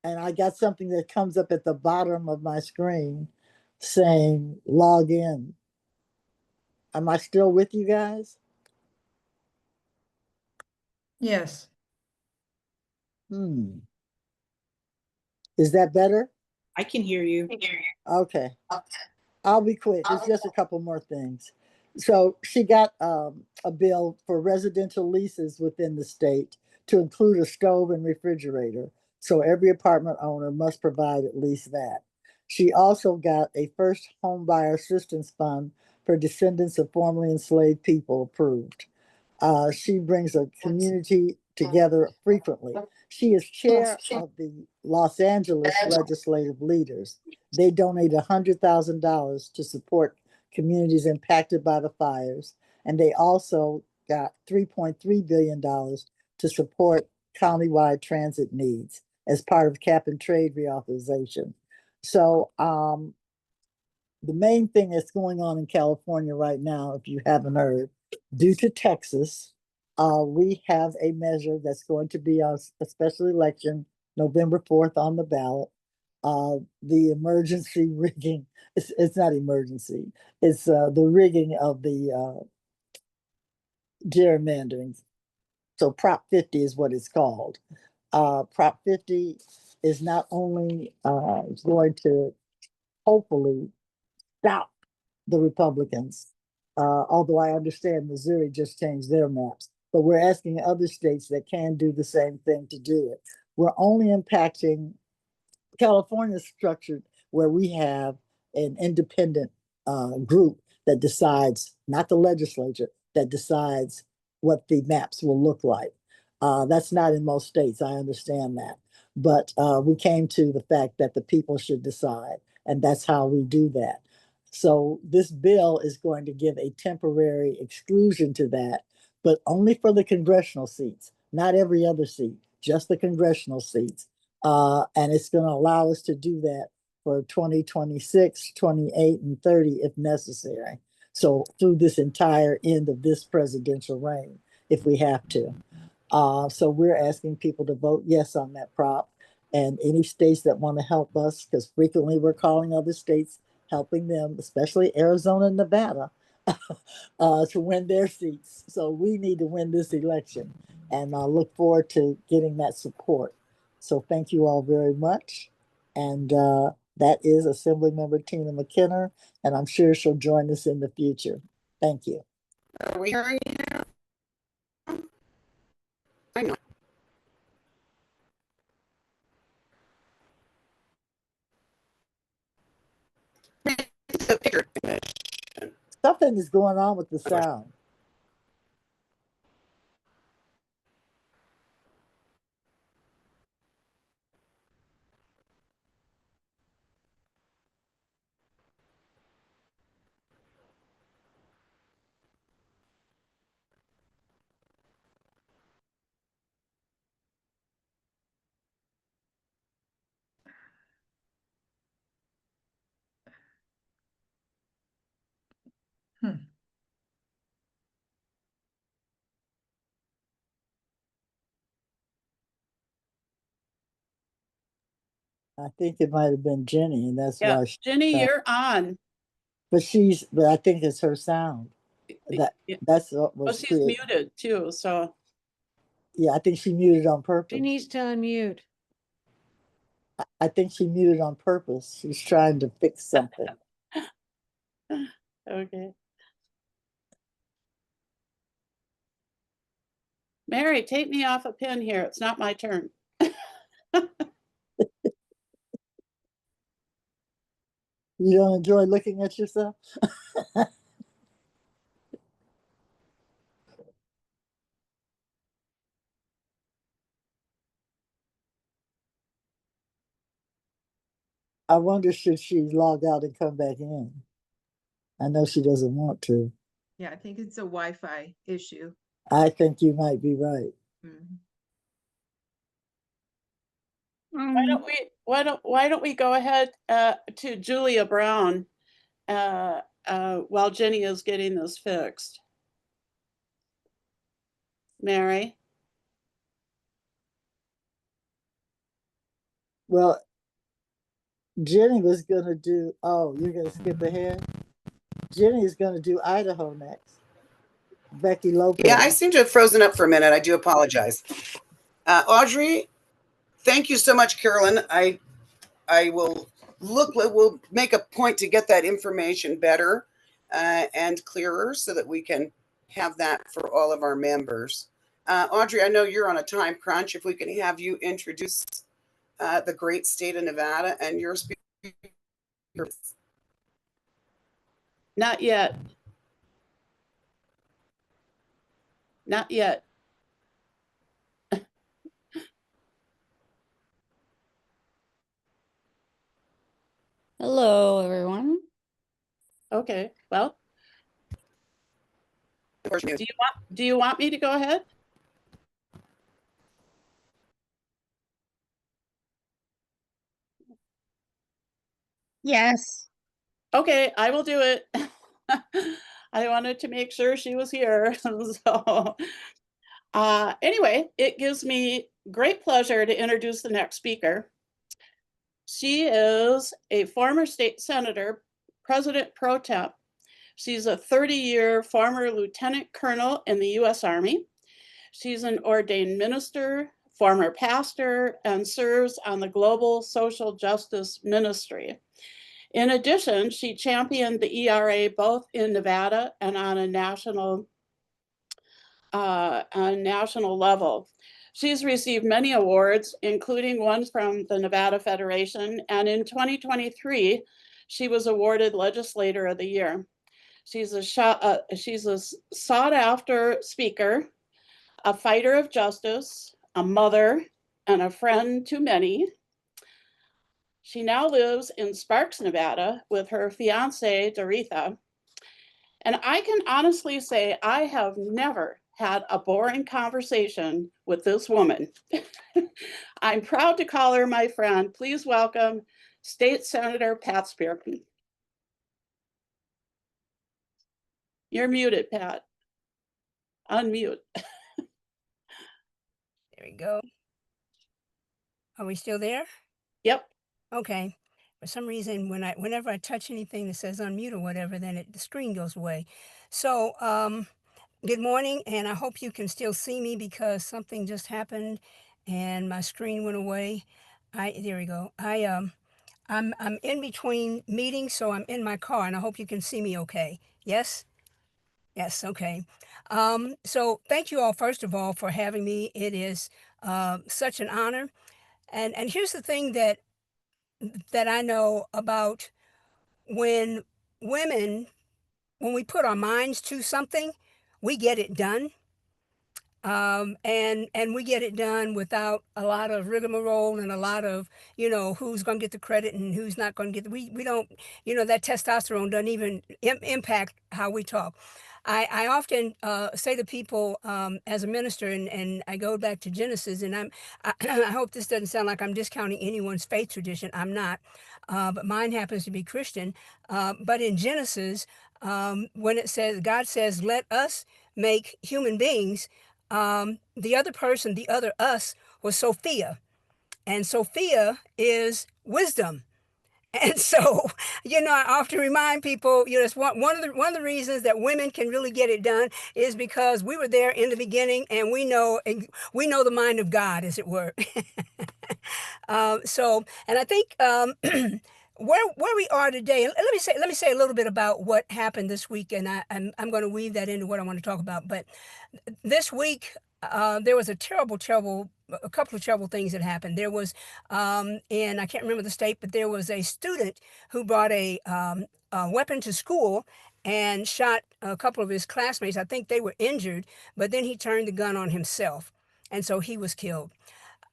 And I got something that comes up at the bottom of my screen. saying log in. Am I still with you guys? Yes. Is that better? I can hear you. Okay. I'll be quick. It's just a couple more things. So she got a bill for residential leases within the state to include a stove and refrigerator. So every apartment owner must provide at least that. She also got a first home buyer assistance fund for descendants of formerly enslaved people approved. She brings a community together frequently. She is chair of the Los Angeles Legislative Leaders. They donate $100,000 to support communities impacted by the fires, and they also got $3.3 billion to support countywide transit needs as part of cap and trade reauthorization. So the main thing that's going on in California right now, if you haven't heard, due to Texas, we have a measure that's going to be a special election November 4th on the ballot. The emergency rigging, it's not emergency, it's the rigging of the gerrymandering. So Prop 50 is what it's called. Prop 50 is not only going to hopefully stop the Republicans, although I understand Missouri just changed their maps, but we're asking other states that can do the same thing to do it. We're only impacting California structured where we have an independent group that decides, not the legislature, that decides what the maps will look like. That's not in most states, I understand that. But we came to the fact that the people should decide, and that's how we do that. So this bill is going to give a temporary exclusion to that, but only for the congressional seats, not every other seat, just the congressional seats. And it's going to allow us to do that for 2026, 28, and 30 if necessary. So through this entire end of this presidential reign, if we have to. So we're asking people to vote yes on that prop. And any states that want to help us, because frequently we're calling other states, helping them, especially Arizona and Nevada, to win their seats. So we need to win this election. And I look forward to getting that support. So thank you all very much. And that is Assemblymember Tina McKenna, and I'm sure she'll join us in the future. Thank you. Are we hearing you? I know. Something is going on with the sound. I think it might have been Jenny, and that's Yeah, why Jenny, you're on. but I think it's her sound. That's what Well, was she's created. muted too, so. Yeah, I think she muted on purpose. She needs to unmute. I think she muted on purpose. She's trying to fix something. Okay. Mary, take me off a pin here. It's not my turn. You don't enjoy looking at yourself? I wonder should she log out and come back in? I know she doesn't want to. Yeah, I think it's a Wi-Fi issue. I think you might be right. Why don't we go ahead to Julia Brown while Jenny is getting this fixed. Mary? Well, Jenny was gonna do, oh, you're gonna skip ahead? Jenny is gonna do Idaho next. Becky Lopez. Yeah, I seem to have frozen up for a minute. I do apologize. Audrey, thank you so much, Carolyn. I will we'll make a point to get that information better and clearer so that we can have that for all of our members. Audrey, I know you're on a time crunch. If we can have you introduce the great state of Nevada and your speaker. Not yet. Not yet. Hello, everyone. Okay, well. Do you want me to go ahead? Yes. Okay, I will do it. I wanted to make sure she was here. So anyway, it gives me great pleasure to introduce the next speaker. She is a former state senator, president pro tem. She's a 30-year former lieutenant colonel in the U.S. Army. She's an ordained minister, former pastor, and serves on the Global Social Justice Ministry. In addition, she championed the ERA both in Nevada and on a national level. She's received many awards, including one from the Nevada Federation, and in 2023, she was awarded Legislator of the Year. She's a sought-after speaker, a fighter of justice, a mother, and a friend to many. She now lives in Sparks, Nevada with her fiance, Doretha. And I can honestly say I have never had a boring conversation with this woman. I'm proud to call her my friend. Please welcome State Senator Pat Spearman. You're muted, Pat. Unmute. There we go. Are we still there? Yep. Okay. For some reason, whenever I touch anything that says unmute or whatever, then the screen goes away. So, good morning, and I hope you can still see me because something just happened and my screen went away. There we go. I'm in between meetings, so I'm in my car, and I hope you can see me okay. Yes? Yes, okay. So thank you all, first of all, for having me. It is such an honor. And here's the thing that I know about when women, when we put our minds to something, we get it done. And we get it done without a lot of rigmarole and a lot of, who's going to get the credit and who's not going to get we don't, that testosterone doesn't even impact how we talk. I often say to people as a minister, and I go back to Genesis, and I hope this doesn't sound like I'm discounting anyone's faith tradition. I'm not, but mine happens to be Christian. But in Genesis, when it says, God says, let us make human beings, the other person, the other us, was Sophia. And Sophia is wisdom. And so, I often remind people, it's one of the reasons that women can really get it done is because we were there in the beginning, and we know the mind of God, as it were. And I think where we are today, let me say a little bit about what happened this week, and I'm going to weave that into what I want to talk about. But this week, there was a couple of terrible things that happened. There was, and I can't remember the state, but there was a student who brought a weapon to school and shot a couple of his classmates. I think they were injured, but then he turned the gun on himself, and so he was killed.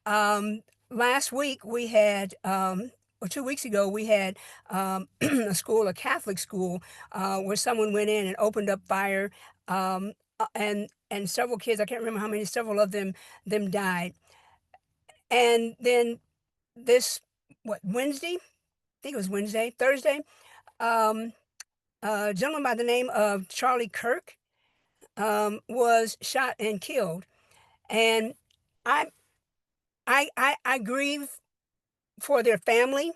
Last week we had, or 2 weeks ago, we had a Catholic school, where someone went in and opened up fire, and several kids, I can't remember how many, several of them died. And then Wednesday, I think it was Thursday, a gentleman by the name of Charlie Kirk was shot and killed. And I grieve for their family.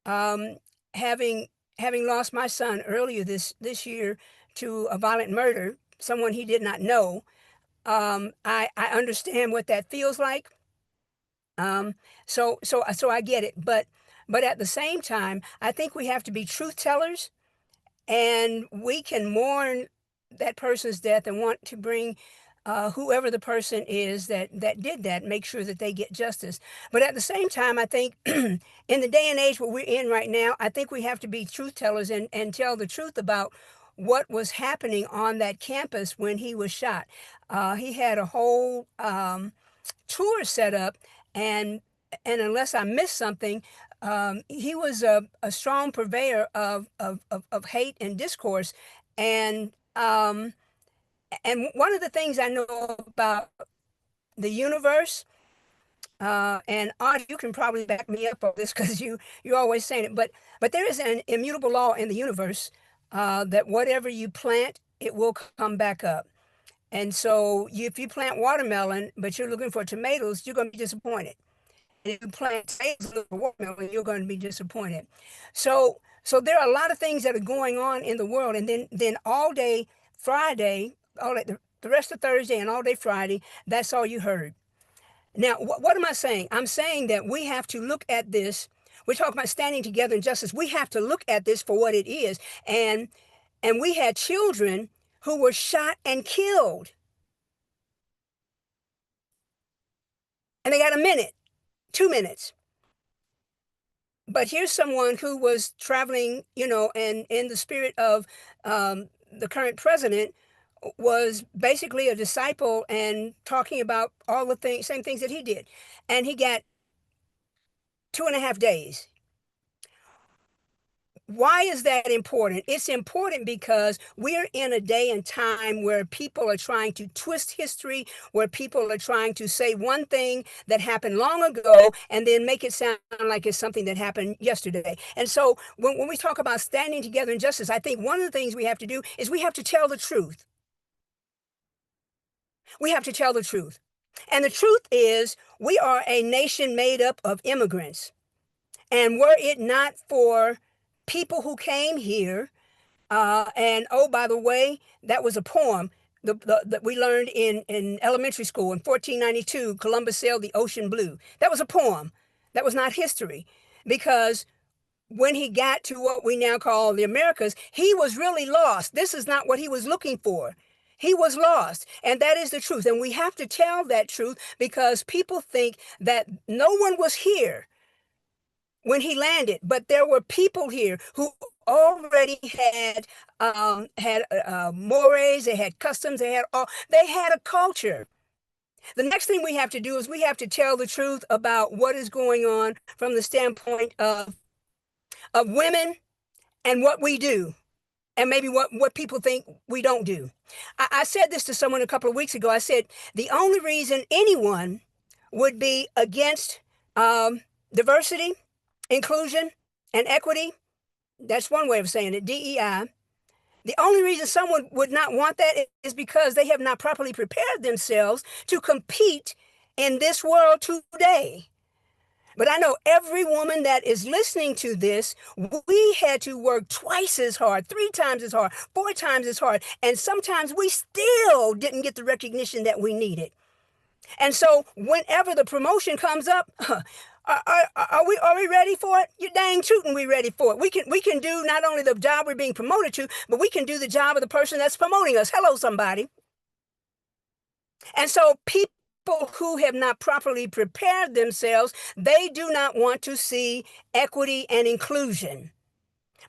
um, having lost my son earlier this year to a violent murder, someone he did not know, I understand what that feels like. So I get it, but at the same time, I think we have to be truth tellers, and we can mourn that person's death and want to bring whoever the person is that did that, make sure that they get justice. But at the same time, I think in the day and age where we're in right now, I think we have to be truth tellers and tell the truth about what was happening on that campus when he was shot. He had a whole tour set up, and unless I missed something, he was a strong purveyor of hate and discourse. And one of the things I know about the universe, and Audrey, you can probably back me up on this because you're always saying it, but there is an immutable law in the universe that whatever you plant, it will come back up. And so if you plant watermelon, but you're looking for tomatoes, you're going to be disappointed. And if you plant tomatoes, look for watermelon, you're going to be disappointed. So there are a lot of things that are going on in the world. And then all day Friday, the rest of Thursday and all day Friday, that's all you heard. Now, what am I saying? I'm saying that we have to look at this. We're talking about standing together in justice. We have to look at this for what it is. And we had children who were shot and killed. And they got a minute, 2 minutes. But here's someone who was traveling, and in the spirit of the current president, was basically a disciple and talking about all the same things that he did. And he got 2.5 days. Why is that important? It's important because we're in a day and time where people are trying to twist history, where people are trying to say one thing that happened long ago and then make it sound like it's something that happened yesterday. And so when we talk about standing together in justice, I think one of the things we have to do is we have to tell the truth. We have to tell the truth. And the truth is we are a nation made up of immigrants. And were it not for people who came here, and oh, by the way, that was a poem that we learned in elementary school in 1492, Columbus sailed the ocean blue. That was a poem. That was not history, because when he got to what we now call the Americas, he was really lost. This is not what he was looking for. He was lost, and that is the truth. And we have to tell that truth because people think that no one was here when he landed, but there were people here who already had mores, they had customs, they had a culture. The next thing we have to do is we have to tell the truth about what is going on from the standpoint of women and what we do, and maybe what people think we don't do. I said this to someone a couple of weeks ago. I said, the only reason anyone would be against diversity, inclusion, and equity, that's one way of saying it, DEI. The only reason someone would not want that is because they have not properly prepared themselves to compete in this world today. But I know every woman that is listening to this, we had to work twice as hard, 3 times as hard, 4 times as hard, and sometimes we still didn't get the recognition that we needed. And so whenever the promotion comes up, are we ready for it? You're dang tootin' we ready for it. We can do not only the job we're being promoted to, but we can do the job of the person that's promoting us. Hello, somebody. And so people who have not properly prepared themselves, they do not want to see equity and inclusion.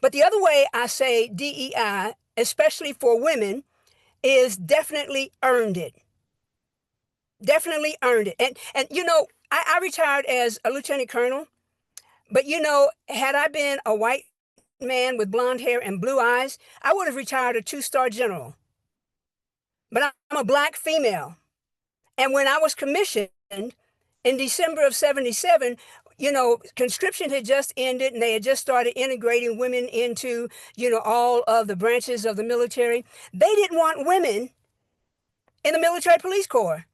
But the other way I say DEI, especially for women, is definitely earned it. Definitely earned it. And I retired as a lieutenant colonel, but had I been a white man with blonde hair and blue eyes, I would have retired a 2-star general. But I'm a Black female. And when I was commissioned in December of 77, conscription had just ended and they had just started integrating women into, all of the branches of the military. They didn't want women in the military police corps.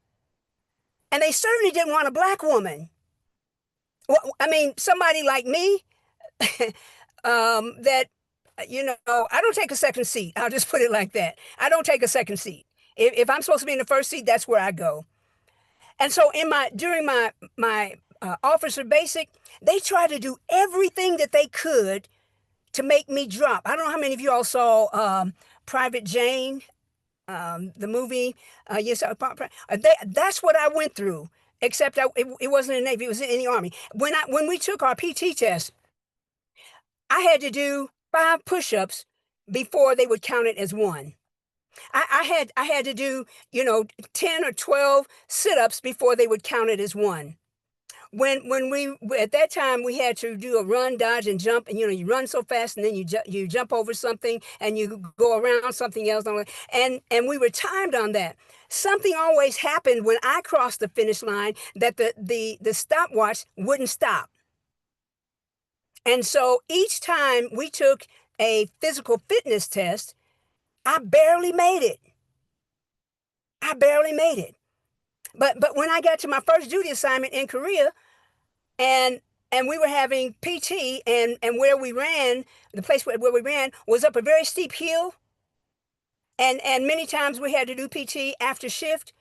And they certainly didn't want a Black woman. Well, I mean, somebody like me, that, you know, I don't take a second seat. I'll just put it like that. I don't take a second seat. If I'm supposed to be in the first seat, that's where I go. And so during my officer basic, they tried to do everything that they could to make me drop. I don't know how many of you all saw Private Jane, the movie. Yes, that's what I went through. Except it wasn't in the Navy; it was in the Army. When we took our PT test, I had to do 5 push-ups before they would count it as one. I had to do, you know, 10 or 12 sit-ups before they would count it as one. When we at that time we had to do a run, dodge, and jump, and you know, you run so fast and then you jump over something and you go around something else, and we were timed on that. Something always happened when I crossed the finish line that the stopwatch wouldn't stop. And so each time we took a physical fitness test, I barely made it. I barely made it. But when I got to my first duty assignment in Korea, and we were having PT, and where we ran, the place where we ran was up a very steep hill, and many times we had to do PT after shift.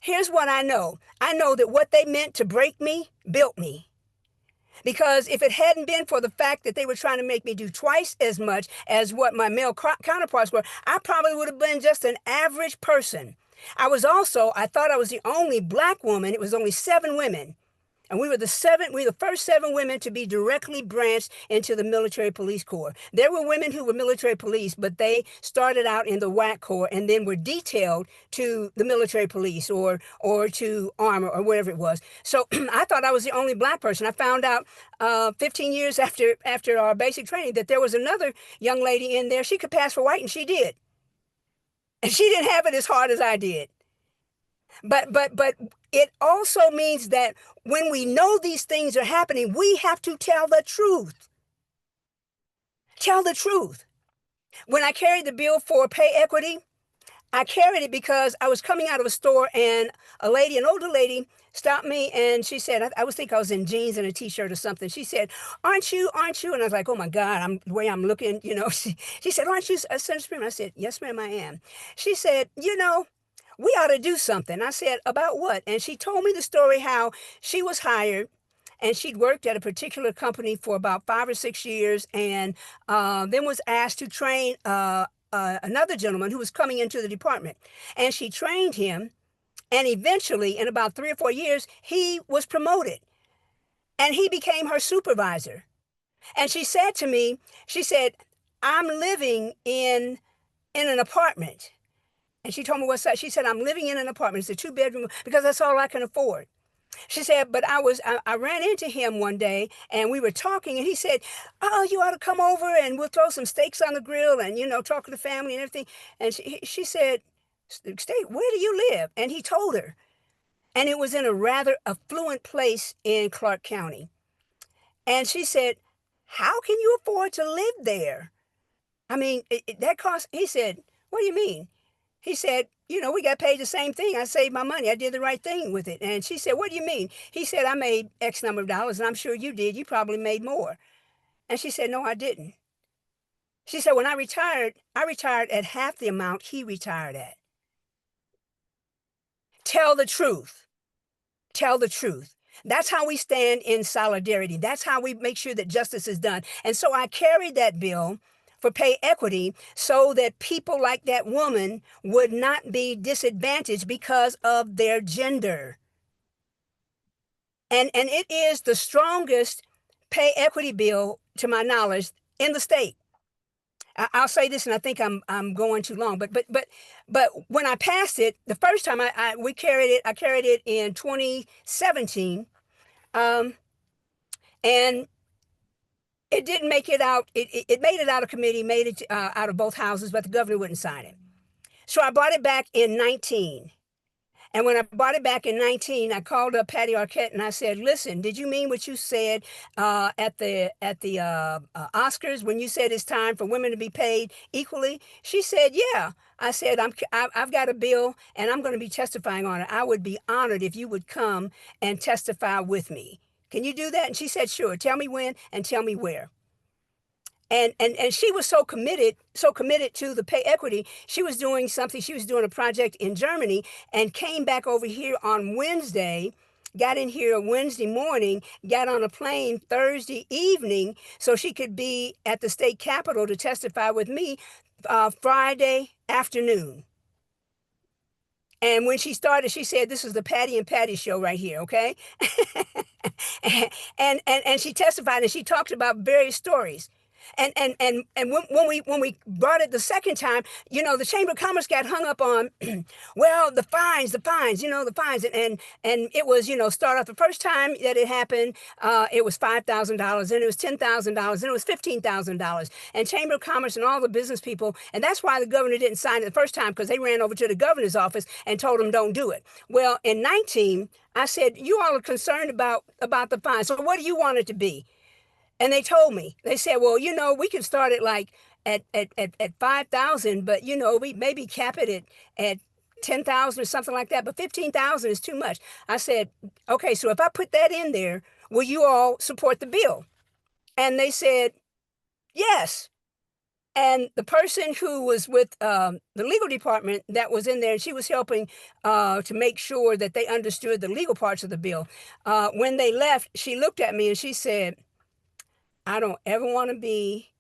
Here's what I know. I know that what they meant to break me built me. Because if it hadn't been for the fact that they were trying to make me do twice as much as what my male counterparts were, I probably would have been just an average person. I thought I was the only Black woman. It was only 7 women. And we were the first 7 women to be directly branched into the military police corps. There were women who were military police, but they started out in the WAC corps and then were detailed to the military police or to armor or whatever it was. So I thought I was the only Black person. I found out 15 years after our basic training that there was another young lady in there. She could pass for white, and she did. And she didn't have it as hard as I did. But it also means that when we know these things are happening, we have to tell the truth. Tell the truth. When I carried the bill for pay equity, I carried it because I was coming out of a store and an older lady, stopped me and she said, I was in jeans and a t-shirt or something. She said, aren't you? And I was like, oh my God, the way I'm looking, you know. She said, aren't you a Senator Spearman? I said, yes, ma'am, I am. She said, you know, we ought to do something. I said, about what? And she told me the story how she was hired and she'd worked at a particular company for about 5 or 6 years, and then was asked to train another gentleman who was coming into the department. And she trained him, and eventually, in about 3 or 4 years, he was promoted, and he became her supervisor. And she said to me, she said, I'm living in an apartment. And she told me what size. She said, I'm living in an apartment. It's a 2-bedroom because that's all I can afford. She said, but I ran into him one day and we were talking, and he said, oh, you ought to come over and we'll throw some steaks on the grill and, you know, talk to the family and everything. And she said, steak, where do you live? And he told her. And it was in a rather affluent place in Clark County. And she said, how can you afford to live there? I mean, that costs. He said, what do you mean? He said, you know, we got paid the same thing. I saved my money. I did the right thing with it. And she said, what do you mean? He said, I made X number of dollars, and I'm sure you did. You probably made more. And she said, no, I didn't. She said, when I retired at half the amount he retired at. Tell the truth. Tell the truth. That's how we stand in solidarity. That's how we make sure that justice is done. And so I carried that bill for pay equity so that people like that woman would not be disadvantaged because of their gender. And it is the strongest pay equity bill, to my knowledge, in the state. I'll say this, and I think I'm going too long, but when I passed it the first time, I carried it in 2017, and it didn't make it out. It made it out of committee, made it out of both houses, but the governor wouldn't sign it. So I brought it back in 19. And when I brought it back in 19, I called up Patty Arquette and I said, listen, did you mean what you said at the Oscars when you said it's time for women to be paid equally? She said, yeah. I said, I've got a bill and I'm going to be testifying on it. I would be honored if you would come and testify with me. Can you do that? And she said, sure. Tell me when and tell me where. And she was so committed to the pay equity. She was doing something. She was doing a project in Germany and came back over here on Wednesday. Got in here Wednesday morning, got on a plane Thursday evening so she could be at the state capitol to testify with me Friday afternoon. And when she started, she said, "This is the Patty and Patty show right here, okay?" and she testified and she talked about various stories. And when we brought it the second time, you know, the Chamber of Commerce got hung up on, well, the fines, you know, the fines, and it was, you know, start off the first time that it happened, it was $5,000, and it was $10,000, and it was $15,000, and Chamber of Commerce and all the business people, and that's why the governor didn't sign it the first time, because they ran over to the governor's office and told him don't do it. Well, in 19, I said, you all are concerned about the fine, so what do you want it to be? And they told me, they said, well, you know, we can start it like at 5,000, but, you know, we maybe cap it at 10,000 or something like that. But 15,000 is too much. I said, okay, so if I put that in there, will you all support the bill? And they said, yes. And the person who was with the legal department that was in there, and she was helping to make sure that they understood the legal parts of the bill. When they left, she looked at me and she said, I don't ever want to be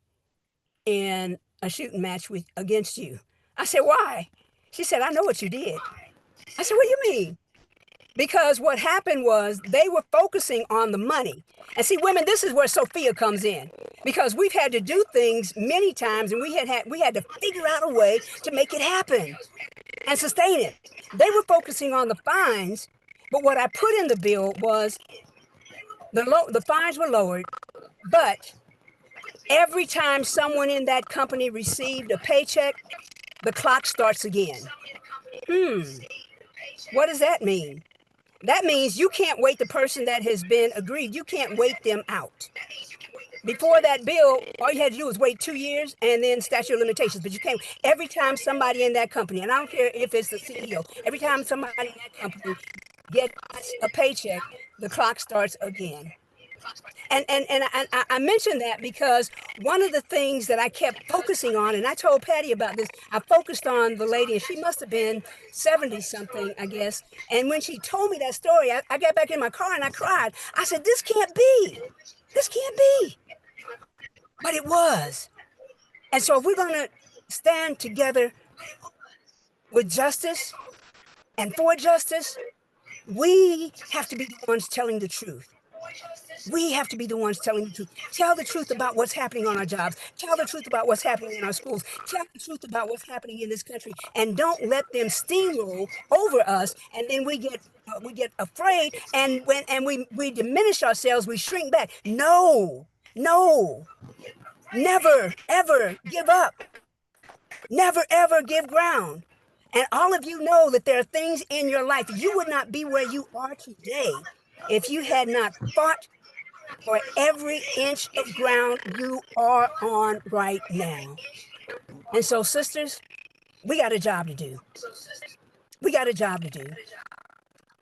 in a shooting match against you. I said, why? She said, I know what you did. I said, what do you mean? Because what happened was they were focusing on the money. And see, women, this is where Sophia comes in, because we've had to do things many times, and we had to figure out a way to make it happen and sustain it. They were focusing on the fines, but what I put in the bill was the fines were lowered. But every time someone in that company received a paycheck, the clock starts again. What does that mean? That means you can't wait the person that has been agreed. You can't wait them out. Before that bill, all you had to do was wait 2 years and then statute of limitations. But you can't. Every time somebody in that company, and I don't care if it's the CEO, every time somebody in that company gets a paycheck, the clock starts again. And I mentioned that because one of the things that I kept focusing on, and I told Patty about this, I focused on the lady, and she must have been 70 something, I guess. And when she told me that story, I got back in my car and I cried. I said, this can't be. This can't be. But it was. And so if we're going to stand together with justice and for justice, we have to be the ones telling the truth. We have to be the ones telling the truth. Tell the truth about what's happening on our jobs. Tell the truth about what's happening in our schools. Tell the truth about what's happening in this country. And don't let them steamroll over us. And then we get afraid. And we diminish ourselves. We shrink back. No, never, ever give up. Never, ever give ground. And all of you know that there are things in your life. You would not be where you are today if you had not fought for every inch of ground you are on right now. And so, sisters, we got a job to do. We got a job to do.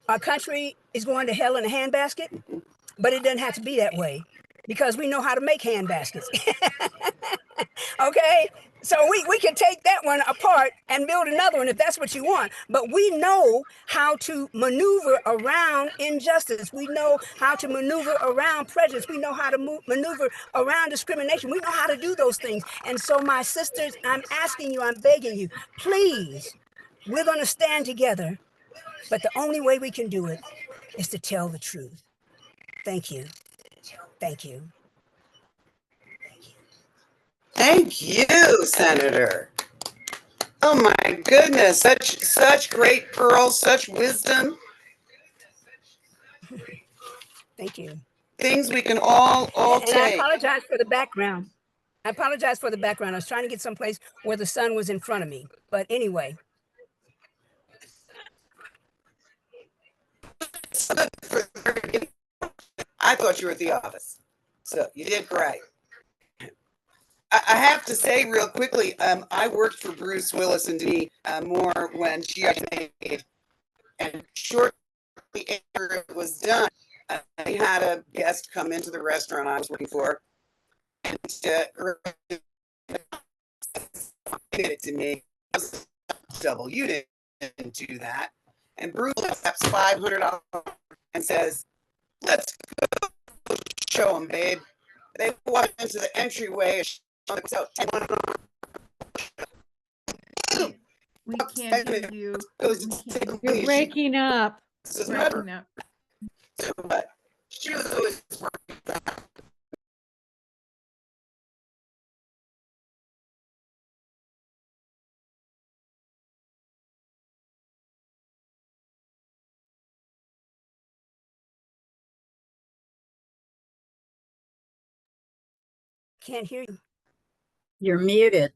Our country is going to hell in a handbasket, but it doesn't have to be that way because we know how to make handbaskets. Okay? So we can take that one apart and build another one if that's what you want. But we know how to maneuver around injustice. We know how to maneuver around prejudice. We know how to maneuver around discrimination. We know how to do those things. And so, my sisters, I'm asking you, I'm begging you, please, we're going to stand together. But the only way we can do it is to tell the truth. Thank you. Thank you. Thank you, Senator. Oh my goodness, such great pearls, such wisdom. Thank you. Things we can all and take. I apologize for the background. I was trying to get someplace where the sun was in front of me. But anyway. I thought you were at the office. So you did great. I have to say real quickly, I worked for Bruce Willis and Demi Moore when she got made. And shortly after it was done, I had a guest come into the restaurant I was working for. and it to me. Double, you didn't do that. And Bruce accepts $500 and says, "Let's go show them, babe." They walk into the entryway. We can't hear you. You're breaking up. Breaking up. But she was always working. Can't hear you. You're muted.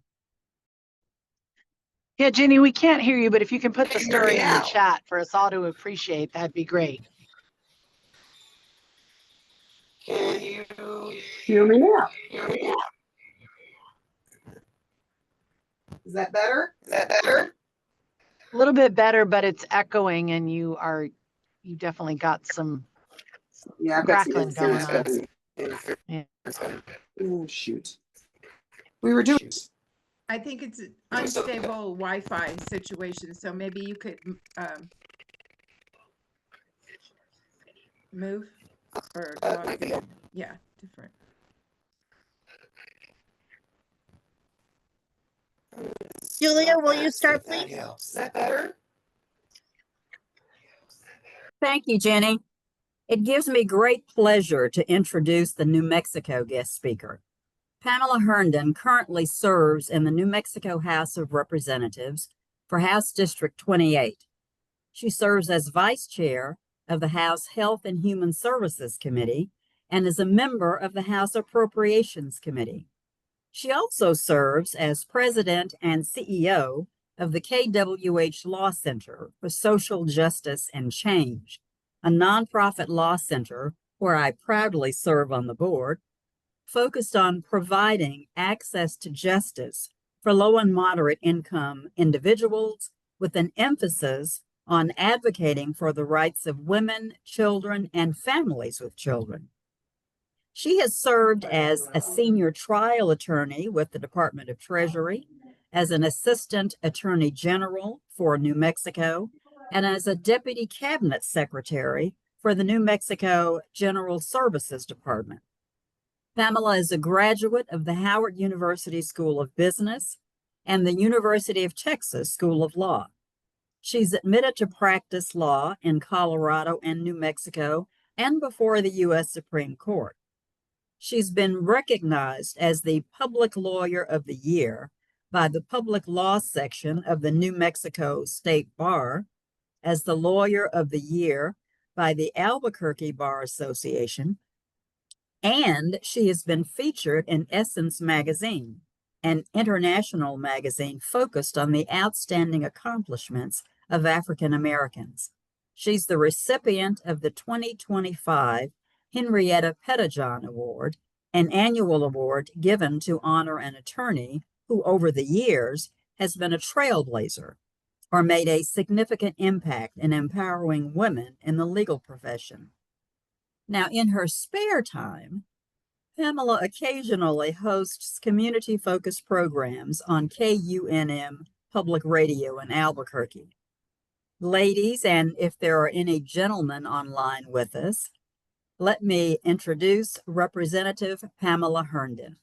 Yeah, Jenny, we can't hear you, but if you can put the Can you hear me story in the now? chat for us all to appreciate, that'd be great. Can you hear me now? Is that better? Is that better? A little bit better, but it's echoing and you definitely got some crackling going on. Yeah. Oh, shoot. We were doing. I think it's an unstable Wi-Fi situation, so maybe you could move or go out there. Yeah, different. Julia, will you start, please? Is that better? Thank you, Jenny. It gives me great pleasure to introduce the New Mexico guest speaker. Pamela Herndon currently serves in the New Mexico House of Representatives for House District 28. She serves as Vice Chair of the House Health and Human Services Committee and is a member of the House Appropriations Committee. She also serves as President and CEO of the KWH Law Center for Social Justice and Change, a nonprofit law center where I proudly serve on the board, focused on providing access to justice for low and moderate income individuals with an emphasis on advocating for the rights of women, children, and families with children. She has served as a senior trial attorney with the Department of Treasury, as an assistant attorney general for New Mexico, and as a deputy cabinet secretary for the New Mexico General Services Department. Pamela is a graduate of the Howard University School of Business and the University of Texas School of Law. She's admitted to practice law in Colorado and New Mexico and before the U.S. Supreme Court. She's been recognized as the Public Lawyer of the Year by the Public Law section of the New Mexico State Bar, as the Lawyer of the Year by the Albuquerque Bar Association, and she has been featured in Essence Magazine, an international magazine focused on the outstanding accomplishments of African Americans. She's the recipient of the 2025 Henrietta Pettijohn Award, an annual award given to honor an attorney who over the years has been a trailblazer or made a significant impact in empowering women in the legal profession. Now, in her spare time, Pamela occasionally hosts community-focused programs on KUNM Public Radio in Albuquerque. Ladies, and if there are any gentlemen online with us, let me introduce Representative Pamela Herndon.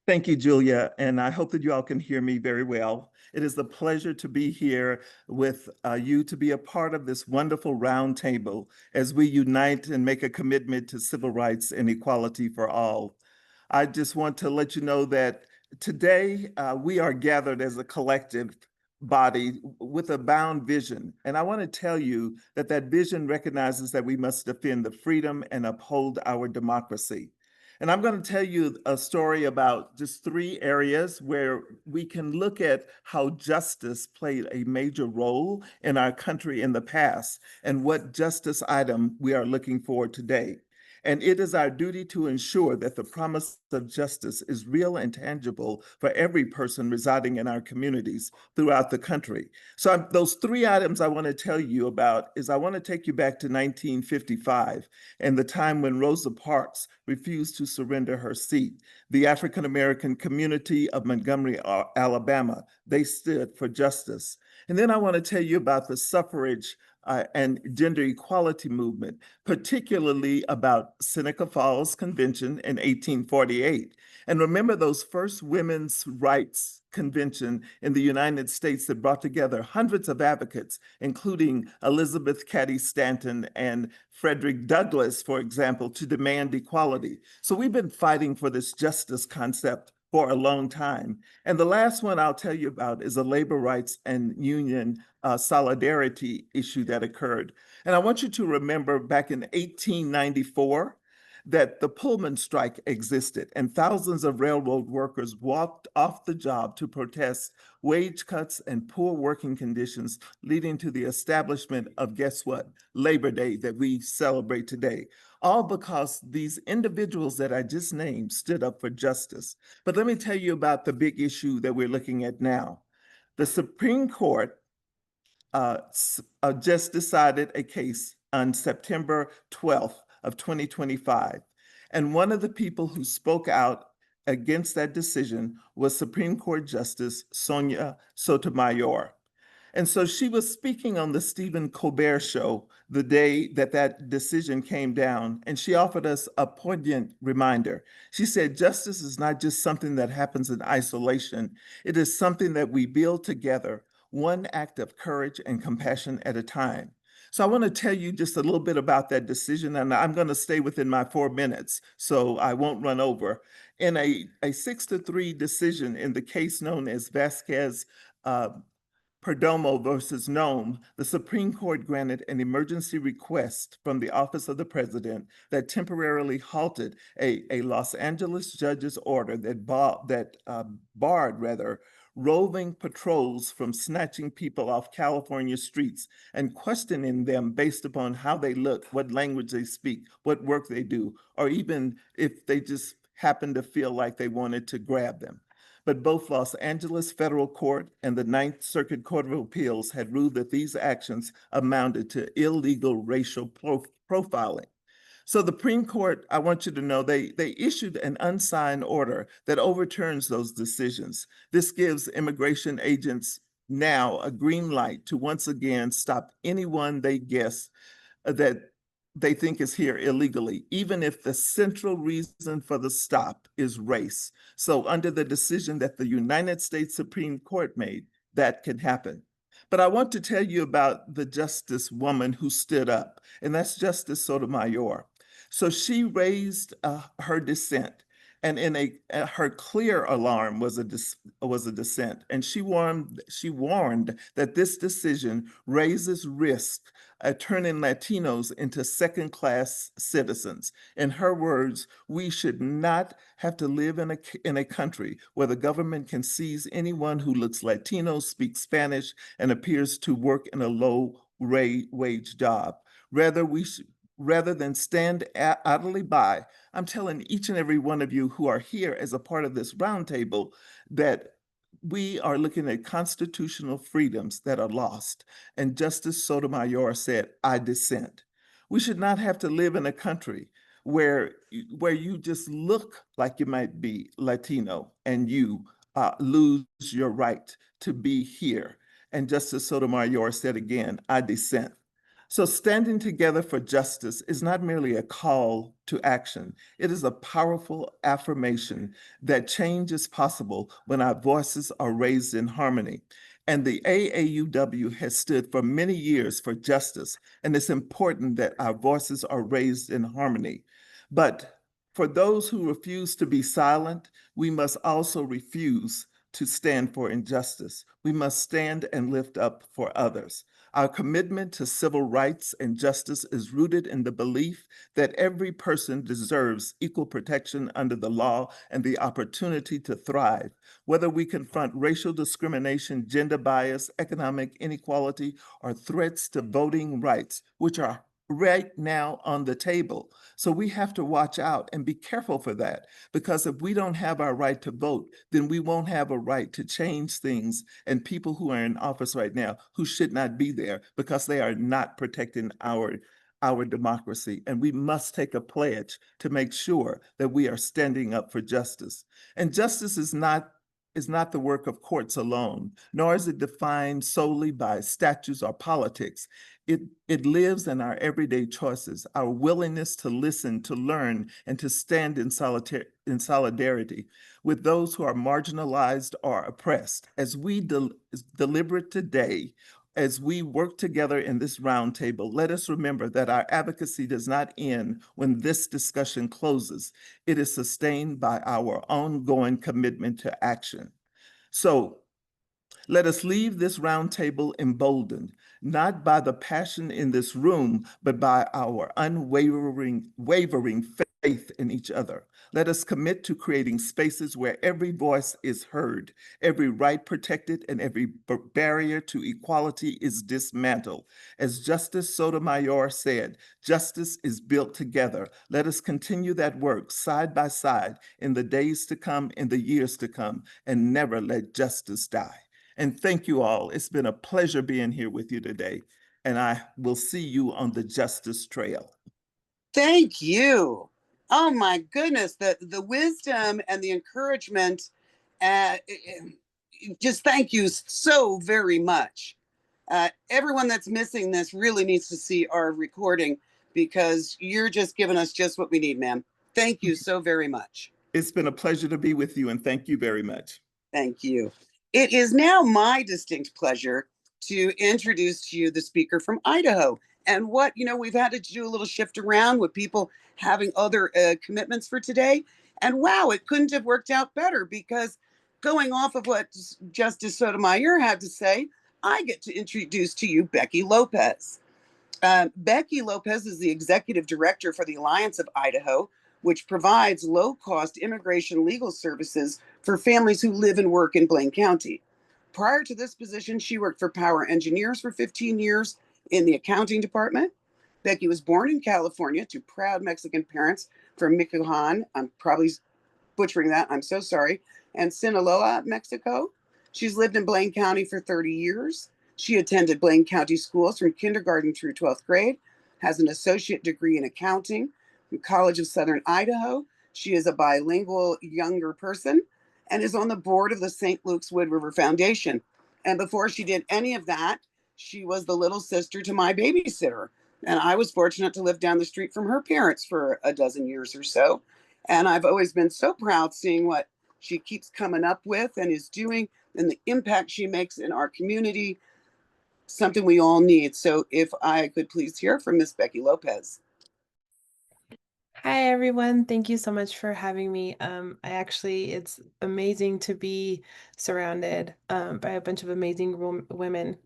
Thank you, Julia, and I hope that you all can hear me very well. It is a pleasure to be here with you to be a part of this wonderful roundtable as we unite and make a commitment to civil rights and equality for all. I just want to let you know that today we are gathered as a collective body with a bound vision. And I want to tell you that that vision recognizes that we must defend the freedom and uphold our democracy. And I'm going to tell you a story about just 3 areas where we can look at how justice played a major role in our country in the past and what justice item we are looking for today. And it is our duty to ensure that the promise of justice is real and tangible for every person residing in our communities throughout the country. So those three items I want to tell you about is I want to take you back to 1955 and the time when Rosa Parks refused to surrender her seat. The African-American community of Montgomery, Alabama, they stood for justice. And then I want to tell you about the suffrage and gender equality movement, particularly about Seneca Falls Convention in 1848. And remember those first women's rights convention in the United States that brought together hundreds of advocates, including Elizabeth Cady Stanton and Frederick Douglass, for example, to demand equality. So we've been fighting for this justice concept for a long time. And the last one I'll tell you about is a labor rights and union solidarity issue that occurred. And I want you to remember back in 1894, that the Pullman strike existed and thousands of railroad workers walked off the job to protest wage cuts and poor working conditions, leading to the establishment of, guess what, Labor Day that we celebrate today. All because these individuals that I just named stood up for justice. But let me tell you about the big issue that we're looking at now. The Supreme Court just decided a case on September 12th of 2025. And one of the people who spoke out against that decision was Supreme Court Justice Sonia Sotomayor. And so she was speaking on the Stephen Colbert Show the day that that decision came down, and she offered us a poignant reminder. She said, justice is not just something that happens in isolation. It is something that we build together, one act of courage and compassion at a time. So I want to tell you just a little bit about that decision, and I'm going to stay within my 4 minutes, so I won't run over. In a 6-3 decision in the case known as Vasquez Perdomo versus Nome, the Supreme Court granted an emergency request from the Office of the President that temporarily halted a Los Angeles judge's order that barred roving patrols from snatching people off California streets and questioning them based upon how they look, what language they speak, what work they do, or even if they just happen to feel like they wanted to grab them. But both Los Angeles Federal Court and the Ninth Circuit Court of Appeals had ruled that these actions amounted to illegal racial profiling. So the Supreme Court, I want you to know, they issued an unsigned order that overturns those decisions. This gives immigration agents now a green light to once again stop anyone they guess that they think is here illegally, even if the central reason for the stop is race. So under the decision that the United States Supreme Court made, that can happen. But I want to tell you about the justice woman who stood up, and that's Justice Sotomayor. So she raised her dissent, and in her clear alarm was a dissent, and she warned that this decision raises risk turning Latinos into second-class citizens. In her words, we should not have to live in a country where the government can seize anyone who looks Latino, speaks Spanish, and appears to work in a low-wage job. Rather than stand idly by, I'm telling each and every one of you who are here as a part of this roundtable that we are looking at constitutional freedoms that are lost. And Justice Sotomayor said, I dissent. We should not have to live in a country where you just look like you might be Latino and you lose your right to be here. And Justice Sotomayor said again, I dissent. So standing together for justice is not merely a call to action. It is a powerful affirmation that change is possible when our voices are raised in harmony. And the AAUW has stood for many years for justice, and it's important that our voices are raised in harmony. But for those who refuse to be silent, we must also refuse to stand for injustice. We must stand and lift up for others. Our commitment to civil rights and justice is rooted in the belief that every person deserves equal protection under the law and the opportunity to thrive. Whether we confront racial discrimination, gender bias, economic inequality, or threats to voting rights, which are right now on the table. So we have to watch out and be careful for that, because if we don't have our right to vote, then we won't have a right to change things. And people who are in office right now who should not be there because they are not protecting our democracy. And we must take a pledge to make sure that we are standing up for justice. And justice is not the work of courts alone, nor is it defined solely by statutes or politics. It lives in our everyday choices, our willingness to listen, to learn, and to stand in solidarity with those who are marginalized or oppressed. As we deliberate today, as we work together in this roundtable, let us remember that our advocacy does not end when this discussion closes. It is sustained by our ongoing commitment to action. So let us leave this roundtable emboldened, not by the passion in this room, but by our unwavering faith in each other. Let us commit to creating spaces where every voice is heard, every right protected, and every barrier to equality is dismantled. As Justice Sotomayor said, justice is built together. Let us continue that work side by side in the days to come, in the years to come, and never let justice die. And thank you all. It's been a pleasure being here with you today. And I will see you on the justice trail. Thank you. Oh my goodness, the wisdom and the encouragement. Just thank you so very much. Everyone that's missing this really needs to see our recording, because you're just giving us just what we need, ma'am. Thank you so very much. It's been a pleasure to be with you, and thank you very much. Thank you. It is now my distinct pleasure to introduce to you the speaker from Idaho. And we've had to do a little shift around with people having other commitments for today. And wow, it couldn't have worked out better, because going off of what Justice Sotomayor had to say, I get to introduce to you Becky Lopez. Becky Lopez is the executive director for the Alliance of Idaho, which provides low-cost immigration legal services for families who live and work in Blaine County. Prior to this position, she worked for Power Engineers for 15 years in the accounting department. Becky was born in California to proud Mexican parents from Michoacan. I'm probably butchering that, I'm so sorry. And Sinaloa, Mexico. She's lived in Blaine County for 30 years. She attended Blaine County schools from kindergarten through 12th grade, has an associate degree in accounting from College of Southern Idaho. She is a bilingual younger person and is on the board of the St. Luke's Wood River Foundation. And before she did any of that, she was the little sister to my babysitter. And I was fortunate to live down the street from her parents for a dozen years or so. And I've always been so proud seeing what she keeps coming up with and is doing, and the impact she makes in our community, something we all need. So if I could please hear from Miss Becky Lopez. Hi, everyone. Thank you so much for having me. It's amazing to be surrounded by a bunch of amazing women.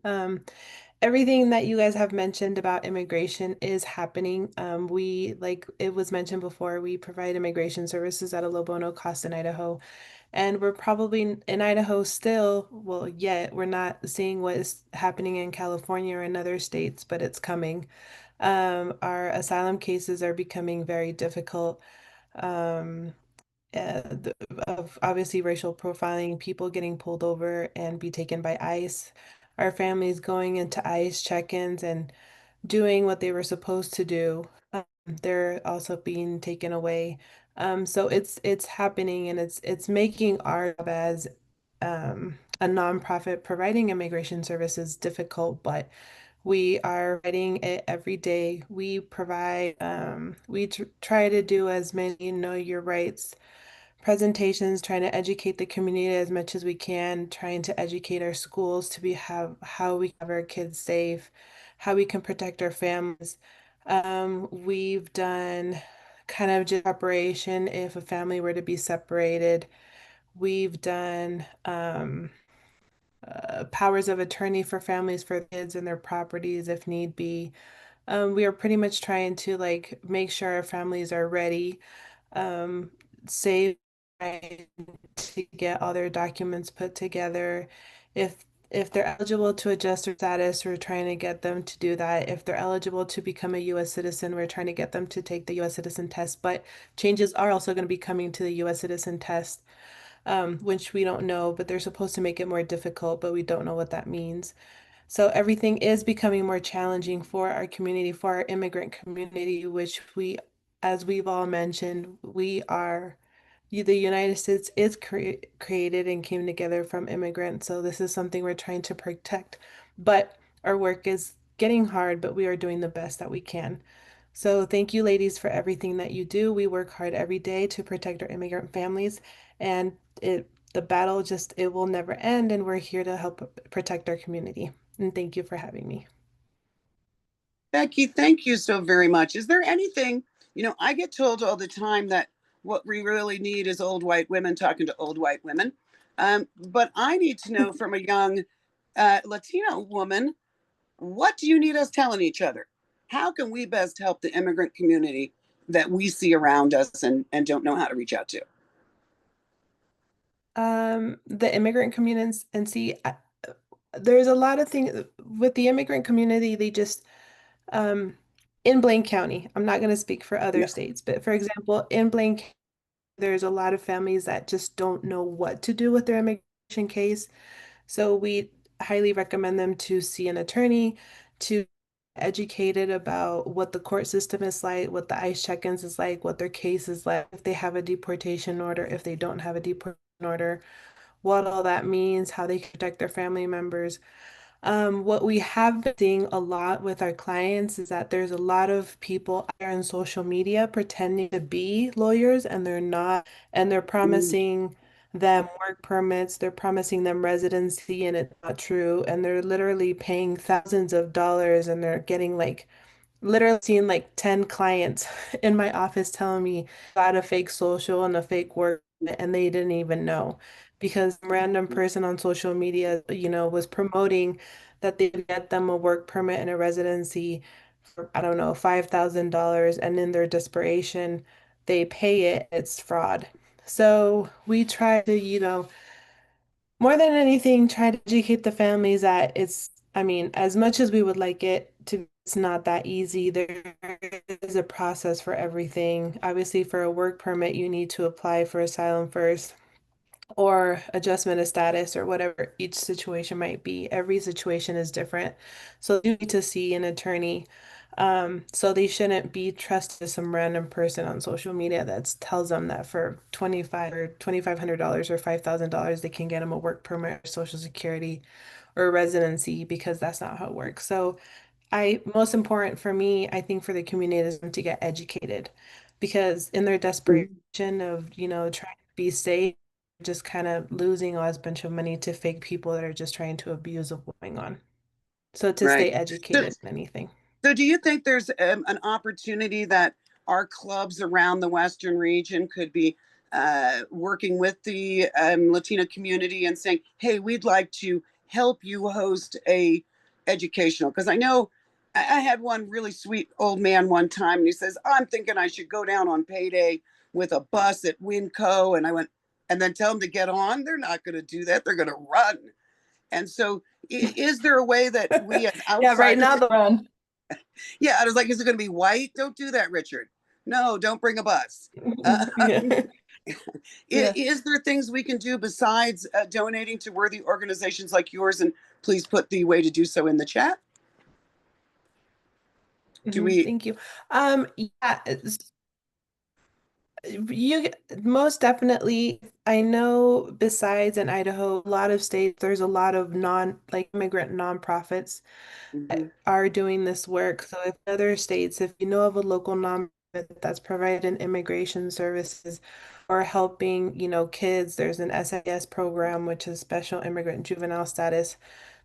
Everything that you guys have mentioned about immigration is happening. Like it was mentioned before, we provide immigration services at a low bono cost in Idaho. And we're probably in Idaho still, well, yet we're not seeing what is happening in California or in other states, but it's coming. Our asylum cases are becoming very difficult. Of obviously racial profiling, people getting pulled over and be taken by ICE, our families going into ICE check-ins and doing what they were supposed to do. They're also being taken away. So it's happening, and it's making our job as a nonprofit providing immigration services difficult, but we are fighting it every day. We provide, we try to do as many know your rights presentations, trying to educate the community as much as we can, trying to educate our schools to how we have our kids safe, how we can protect our families. We've done kind of just preparation if a family were to be separated. We've done powers of attorney for families for kids and their properties if need be. We are pretty much trying to make sure our families are ready, save to get all their documents put together. If If they're eligible to adjust their status, we're trying to get them to do that. If they're eligible to become a U.S. citizen, we're trying to get them to take the U.S. citizen test. But changes are also going to be coming to the U.S. citizen test, which we don't know, but they're supposed to make it more difficult, but we don't know what that means. So everything is becoming more challenging for our community, for our immigrant community, which as we've all mentioned, the United States is created and came together from immigrants. So this is something we're trying to protect. But our work is getting hard, but we are doing the best that we can. So thank you, ladies, for everything that you do. We work hard every day to protect our immigrant families, and the battle it will never end, and we're here to help protect our community. And thank you for having me. Becky, thank you so very much. Is there anything, I get told all the time that what we really need is old white women talking to old white women. But I need to know from a young Latino woman, what do you need us telling each other? How can we best help the immigrant community that we see around us and don't know how to reach out to? The immigrant community and see, there's a lot of things with the immigrant community. They just, in Blaine County, I'm not going to speak for other states, but for example, in Blaine County, there's a lot of families that just don't know what to do with their immigration case. So we highly recommend them to see an attorney, to educated about what the court system is like, what the ICE check-ins is like, what their case is like, if they have a deportation order, if they don't have a deportation order, what all that means, how they can protect their family members. What we have been seeing a lot with our clients is that there's a lot of people out there on social media pretending to be lawyers and they're not, and they're promising them work permits, they're promising them residency, and it's not true. And they're literally paying thousands of dollars, and they're getting literally seeing 10 clients in my office telling me got a fake social and a fake work, and they didn't even know because some random person on social media, was promoting that they get them a work permit and a residency for, I don't know, $5,000, and in their desperation, they pay it. It's fraud. So we try to, more than anything, try to educate the families that as much as we would like it to, it's not that easy. There is a process for everything. Obviously, for a work permit, you need to apply for asylum first or adjustment of status or whatever each situation might be. Every situation is different. So you need to see an attorney. So they shouldn't be trusted some random person on social media that tells them that for $2,500 or $2,500 or $5,000 they can get them a work permit or Social Security or residency, because that's not how it works. So most important for me, I think for the community is to get educated, because in their desperation of, trying to be safe, just kind of losing a bunch of money to fake people that are just trying to abuse of what's going on. So to stay educated in anything. So do you think there's an opportunity that our clubs around the Western region could be working with the Latino community and saying, hey, we'd like to help you host a educational? Because I know I had one really sweet old man one time, and he says, I'm thinking I should go down on payday with a bus at Winco. And I went, and then tell them to get on. They're not going to do that. They're going to run. And so is there a way that we as outsiders... Yeah, right now the run. Yeah, I was like, is it going to be white? Don't do that, Richard. No, don't bring a bus. Is there things we can do besides donating to worthy organizations like yours? And please put the way to do so in the chat. Thank you. You most definitely, I know besides in Idaho, a lot of states, there's a lot of immigrant nonprofits that are doing this work. So if other states, if you know of a local nonprofit that's providing immigration services or helping, kids, there's an SIS program, which is Special Immigrant Juvenile Status,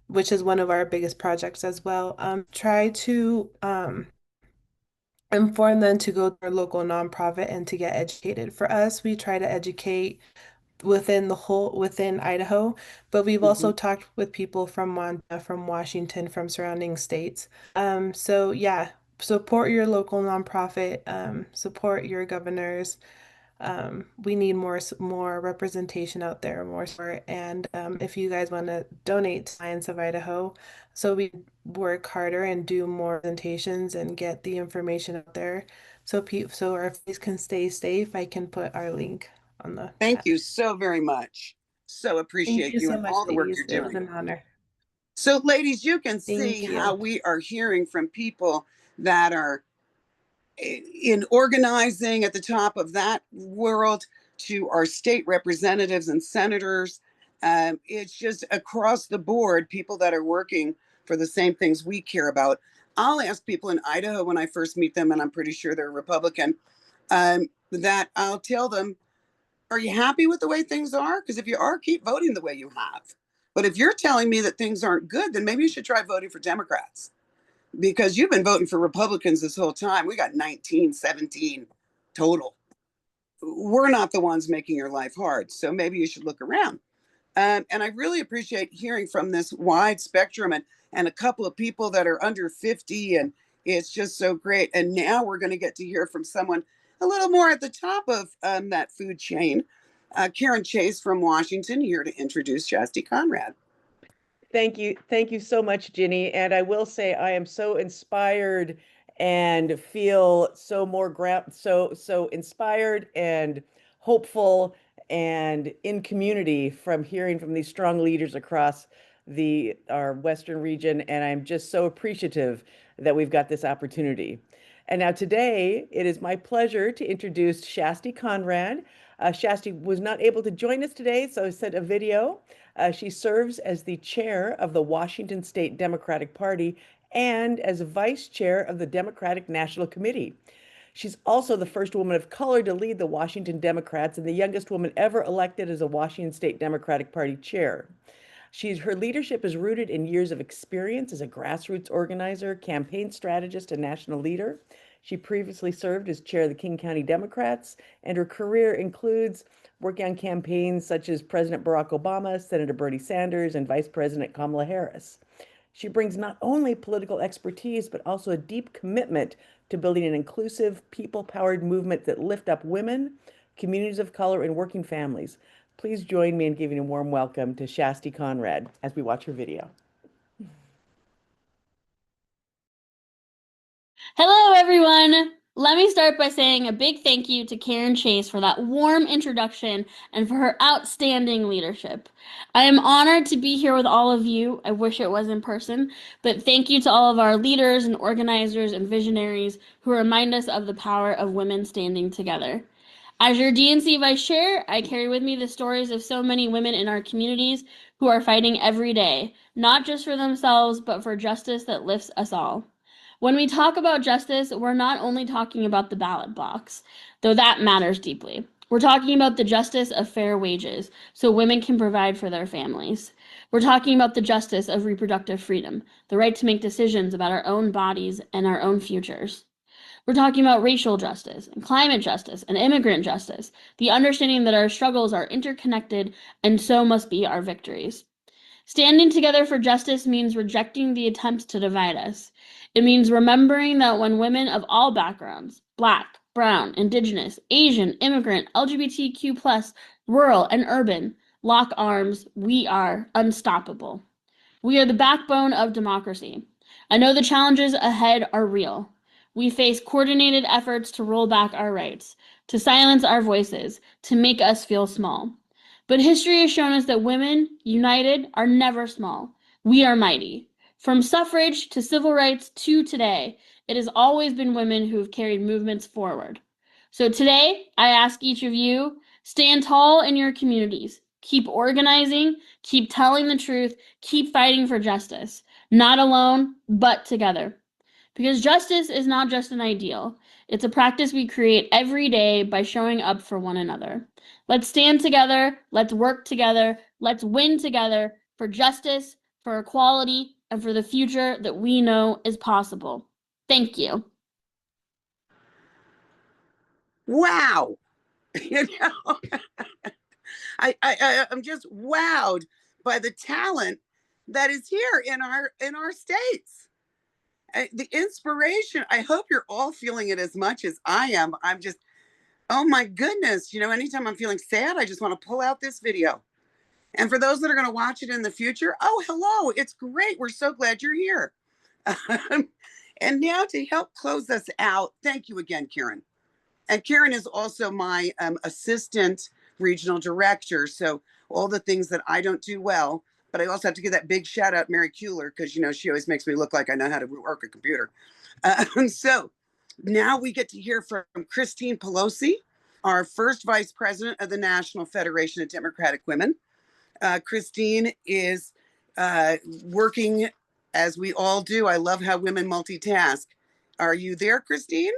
which is one of our biggest projects as well. Try to inform them to go to our local nonprofit and to get educated. For us, we try to educate within Idaho, but we've also talked with people from Montana, from Washington, from surrounding states. So yeah, support your local nonprofit, support your governors, we need more representation out there, more support. And if you guys want to donate to Science of Idaho, so we work harder and do more presentations and get the information out there, so our families can stay safe, I can put our link on the Thank chat. you so very much. So appreciate Thank you you so and much, all the work ladies. you're It was doing. an honor. So ladies, you can Thank see you. how we are hearing from people that are in organizing at the top of that world to our state representatives and senators. It's just across the board, people that are working for the same things we care about. I'll ask people in Idaho when I first meet them, and I'm pretty sure they're Republican, that I'll tell them, are you happy with the way things are? Because if you are, keep voting the way you have. But if you're telling me that things aren't good, then maybe you should try voting for Democrats, because you've been voting for Republicans this whole time. We got 19, 17 total. We're not the ones making your life hard. So maybe you should look around. And I really appreciate hearing from this wide spectrum and a couple of people that are under 50. And it's just so great. And now we're going to get to hear from someone a little more at the top of that food chain. Karen Chase from Washington, here to introduce Shasti Conrad. Thank you. Thank you so much, Ginny. And I will say I am so inspired and feel so inspired and hopeful and in community from hearing from these strong leaders across our Western region. And I'm just so appreciative that we've got this opportunity. And now today, it is my pleasure to introduce Shasti Conrad. Shasti was not able to join us today, so I sent a video. She serves as the chair of the Washington State Democratic Party and as vice chair of the Democratic National Committee. She's also the first woman of color to lead the Washington Democrats and the youngest woman ever elected as a Washington State Democratic Party chair. Her leadership is rooted in years of experience as a grassroots organizer, campaign strategist, and national leader. She previously served as chair of the King County Democrats, and her career includes working on campaigns such as President Barack Obama, Senator Bernie Sanders, and Vice President Kamala Harris. She brings not only political expertise, but also a deep commitment to building an inclusive, people-powered movement that lift up women, communities of color, and working families. Please join me in giving a warm welcome to Shasti Conrad as we watch her video. Hello, everyone. Let me start by saying a big thank you to Karen Chase for that warm introduction and for her outstanding leadership. I am honored to be here with all of you. I wish it was in person, but thank you to all of our leaders and organizers and visionaries who remind us of the power of women standing together. As your DNC Vice Chair, I carry with me the stories of so many women in our communities who are fighting every day, not just for themselves, but for justice that lifts us all. When we talk about justice, we're not only talking about the ballot box, though that matters deeply. We're talking about the justice of fair wages so women can provide for their families. We're talking about the justice of reproductive freedom, the right to make decisions about our own bodies and our own futures. We're talking about racial justice and climate justice and immigrant justice, the understanding that our struggles are interconnected and so must be our victories. Standing together for justice means rejecting the attempts to divide us. It means remembering that when women of all backgrounds, Black, Brown, Indigenous, Asian, immigrant, LGBTQ+, rural, and urban, lock arms, we are unstoppable. We are the backbone of democracy. I know the challenges ahead are real. We face coordinated efforts to roll back our rights, to silence our voices, to make us feel small. But history has shown us that women, united, are never small. We are mighty. From suffrage to civil rights to today, it has always been women who have carried movements forward. So today, I ask each of you, stand tall in your communities. Keep organizing, keep telling the truth, keep fighting for justice. Not alone, but together. Because justice is not just an ideal. It's a practice we create every day by showing up for one another. Let's stand together, let's work together, let's win together for justice, for equality, and for the future that we know is possible. Thank you. Wow. You know, I'm just wowed by the talent that is here in our states. The inspiration, I hope you're all feeling it as much as I am. Oh my goodness. You know, anytime I'm feeling sad, I just want to pull out this video. And for those that are going to watch it in the future, oh, hello. It's great. We're so glad you're here. And now to help close us out, thank you again, Karen. And Karen is also my assistant regional director. So all the things that I don't do well, but I also have to give that big shout out, Mary Kuehler, because, you know, she always makes me look like I know how to work a computer. So now we get to hear from Christine Pelosi, our first vice president of the National Federation of Democratic Women. Christine is working, as we all do. I love how women multitask. Are you there, Christine?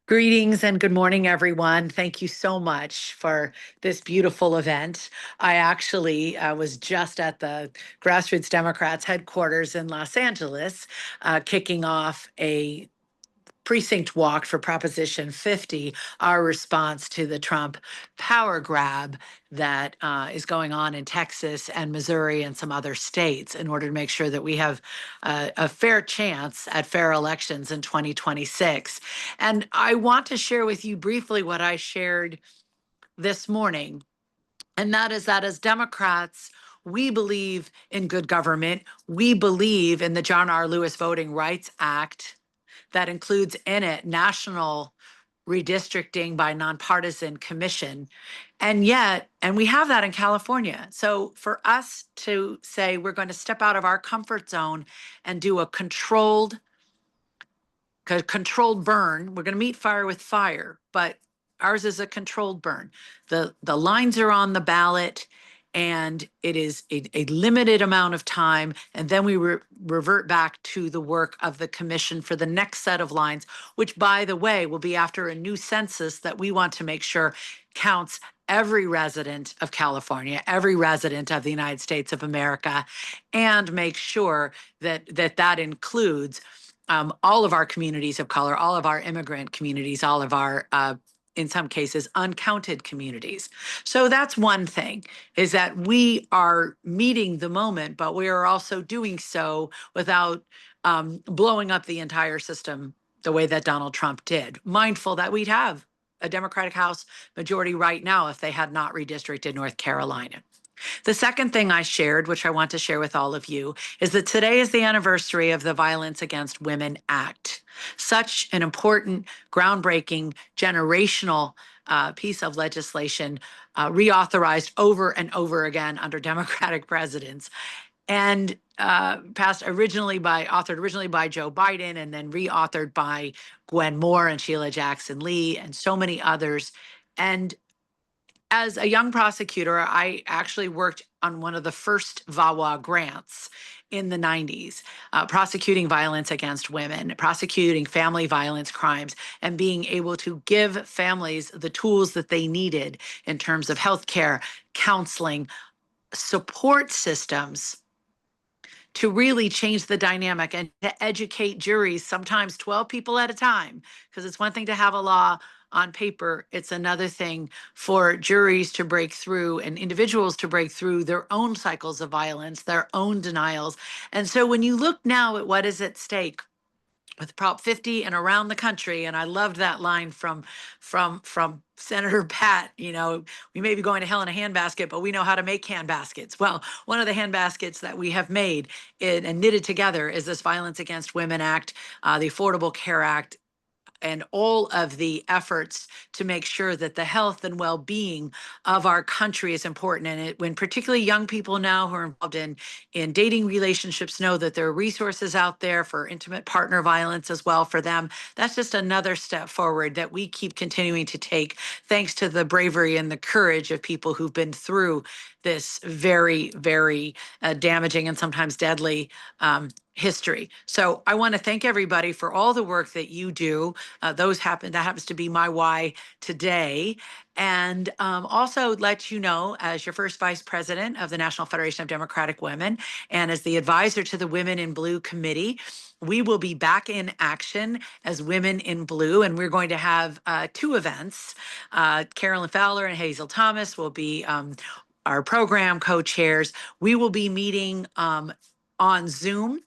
Greetings and good morning, everyone. Thank you so much for this beautiful event. I actually was just at the Grassroots Democrats headquarters in Los Angeles, kicking off a precinct walk for Proposition 50, our response to the Trump power grab that is going on in Texas and Missouri and some other states in order to make sure that we have a fair chance at fair elections in 2026. And I want to share with you briefly what I shared this morning. And that is that as Democrats, we believe in good government. We believe in the John R. Lewis Voting Rights Act that includes in it national redistricting by nonpartisan commission. And we have that in California. So for us to say we're going to step out of our comfort zone and do a controlled burn, we're going to meet fire with fire, but ours is a controlled burn. The lines are on the ballot, and it is a limited amount of time. And then we revert back to the work of the commission for the next set of lines, which, by the way, will be after a new census that we want to make sure counts every resident of California, every resident of the United States of America, and make sure that that includes all of our communities of color, all of our immigrant communities, all of our in some cases, uncounted communities. So that's one thing, is that we are meeting the moment, but we are also doing so without blowing up the entire system the way that Donald Trump did, mindful that we'd have a Democratic House majority right now if they had not redistricted North Carolina. The second thing I shared, which I want to share with all of you, is that today is the anniversary of the Violence Against Women Act. Such an important, groundbreaking, generational piece of legislation reauthorized over and over again under Democratic presidents, and authored originally by Joe Biden and then reauthored by Gwen Moore and Sheila Jackson Lee and so many others. And as a young prosecutor, I actually worked on one of the first VAWA grants in the 90s, prosecuting violence against women, prosecuting family violence crimes, and being able to give families the tools that they needed in terms of healthcare, counseling, support systems to really change the dynamic and to educate juries, sometimes 12 people at a time, because it's one thing to have a law on paper. It's another thing for juries to break through and individuals to break through their own cycles of violence, their own denials. And so when you look now at what is at stake with Prop 50 and around the country, and I loved that line from Senator Pat, you know, we may be going to hell in a handbasket, but we know how to make handbaskets. Well, one of the handbaskets that we have made and knitted together is this Violence Against Women Act, the Affordable Care Act, and all of the efforts to make sure that the health and well-being of our country is important. And when particularly young people now who are involved in dating relationships know that there are resources out there for intimate partner violence as well for them, that's just another step forward that we keep continuing to take, thanks to the bravery and the courage of people who've been through this very, very damaging and sometimes deadly history. So I want to thank everybody for all the work that you do. That happens to be my why today. And also let you know, as your first vice president of the National Federation of Democratic Women and as the advisor to the Women in Blue Committee, we will be back in action as Women in Blue, and we're going to have two events. Carolyn Fowler and Hazel Thomas will be our program co-chairs. We will be meeting on Zoom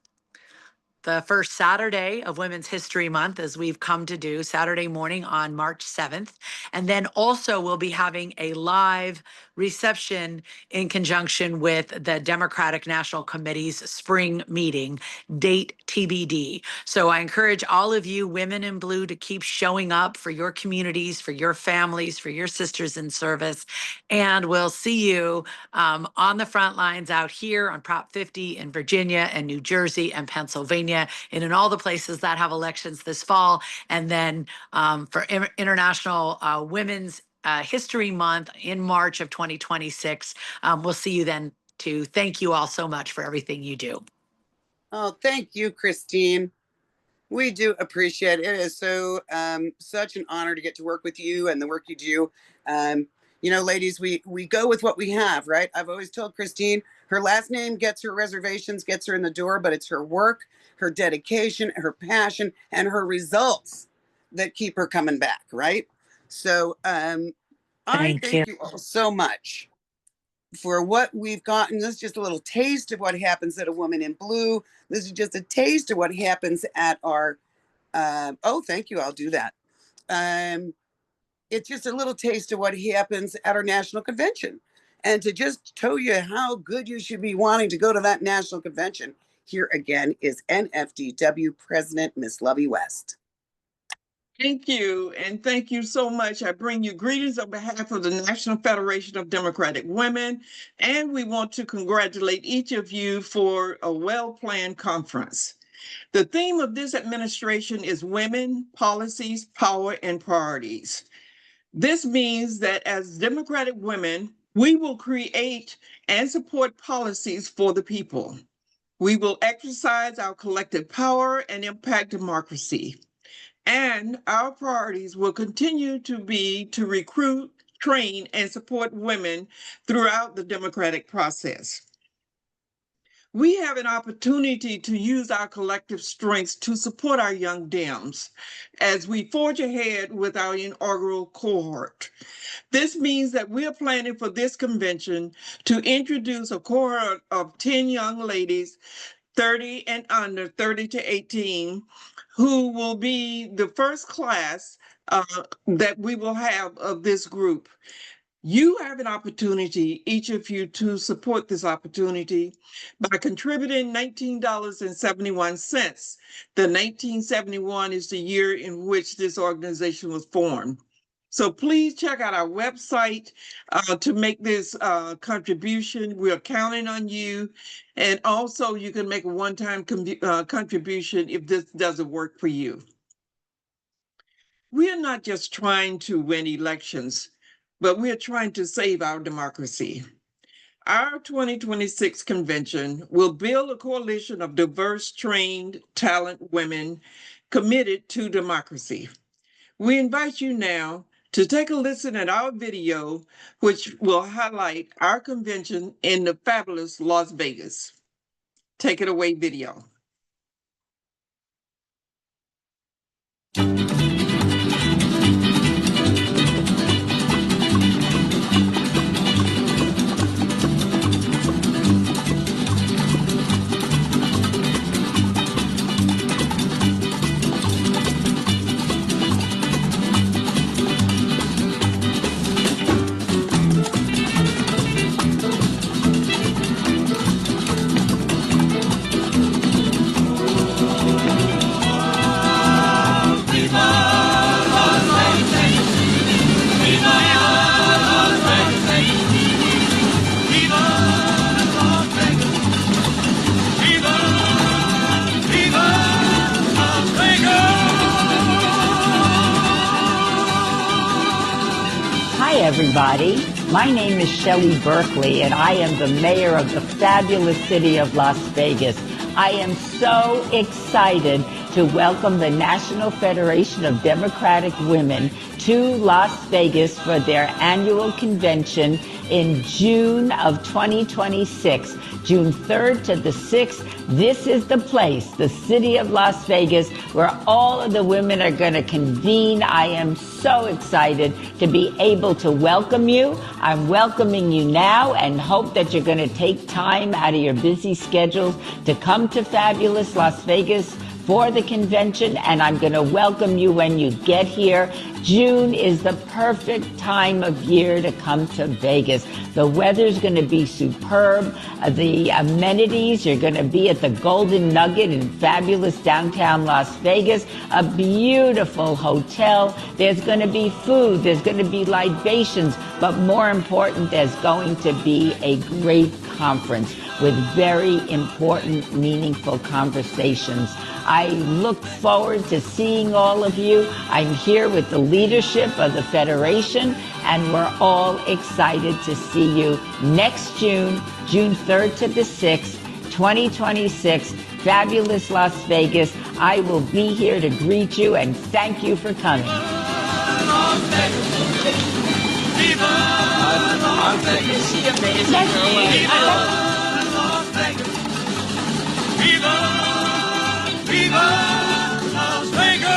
the first Saturday of Women's History Month, as we've come to do, Saturday morning on March 7th. And then also we'll be having a live reception in conjunction with the Democratic National Committee's spring meeting, date TBD. So I encourage all of you women in blue to keep showing up for your communities, for your families, for your sisters in service. And we'll see you on the front lines out here on Prop 50 in Virginia and New Jersey and Pennsylvania, and in all the places that have elections this fall. And then for International Women's History Month in March of 2026. We'll see you then too. Thank you all so much for everything you do. Oh, thank you, Christine. We do appreciate it. It is so such an honor to get to work with you and the work you do. You know, ladies, we go with what we have, right? I've always told Christine, her last name gets her reservations, gets her in the door, but it's her work, her dedication, her passion, and her results that keep her coming back, right? So I thank you all so much for what we've gotten. This is just a little taste of what happens at A Woman in Blue. This is just a taste of what happens at our, oh, thank you, I'll do that. It's just a little taste of what happens at our national convention. And to just tell you how good you should be wanting to go to that national convention, here again is NFDW President, Miss Lovey West. Thank you, and thank you so much. I bring you greetings on behalf of the National Federation of Democratic Women, and we want to congratulate each of you for a well-planned conference. The theme of this administration is Women, Policies, Power, and Priorities. This means that as Democratic women, we will create and support policies for the people. We will exercise our collective power and impact democracy. And our priorities will continue to be to recruit, train, and support women throughout the democratic process. We have an opportunity to use our collective strengths to support our young Dems as we forge ahead with our inaugural cohort. This means that we are planning for this convention to introduce a cohort of 10 young ladies, 30 and under, 30 to 18, who will be the first class that we will have of this group. You have an opportunity, each of you, to support this opportunity by contributing $19.71. The 1971 is the year in which this organization was formed. So please check out our website to make this contribution. We are counting on you. And also you can make a one-time contribution if this doesn't work for you. We are not just trying to win elections, but we are trying to save our democracy. Our 2026 convention will build a coalition of diverse, trained, talented women committed to democracy. We invite you now to take a listen at our video, which will highlight our convention in the fabulous Las Vegas. Take it away, video. Everybody. My name is Shelley Berkeley, and I am the mayor of the fabulous city of Las Vegas. I am so excited to welcome the National Federation of Democratic Women to Las Vegas for their annual convention in June of 2026, June 3rd to the 6th. This is the place, the city of Las Vegas, where all of the women are going to convene. I am so excited to be able to welcome you. I'm welcoming you now and hope that you're going to take time out of your busy schedules to come to fabulous Las Vegas for the convention, and I'm going to welcome you when you get here. June is the perfect time of year to come to Vegas. The weather's going to be superb. The amenities, you're going to be at the Golden Nugget in fabulous downtown Las Vegas, a beautiful hotel. There's going to be food, there's going to be libations, but more important, there's going to be a great conference with very important, meaningful conversations. I look forward to seeing all of you. I'm here with the leadership of the Federation, and we're all excited to see you next June, June 3rd to the 6th, 2026, fabulous Las Vegas. I will be here to greet you, and thank you for coming. Las Vegas!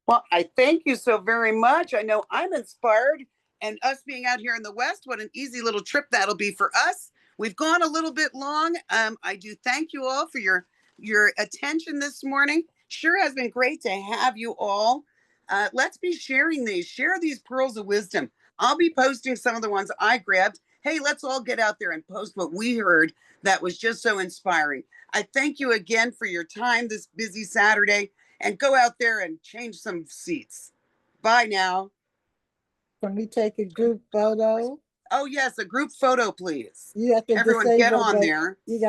Well, I thank you so very much. I know I'm inspired, and us being out here in the West, what an easy little trip that'll be for us. We've gone a little bit long. I do thank you all for your attention this morning. Sure has been great to have you all. Let's be sharing these. Share these pearls of wisdom. I'll be posting some of the ones I grabbed. Hey, let's all get out there and post what we heard that was just so inspiring. I thank you again for your time this busy Saturday, and go out there and change some seats. Bye now. Can we take a group photo? Oh yes, a group photo, please. You have to Everyone get disable on the- there. You got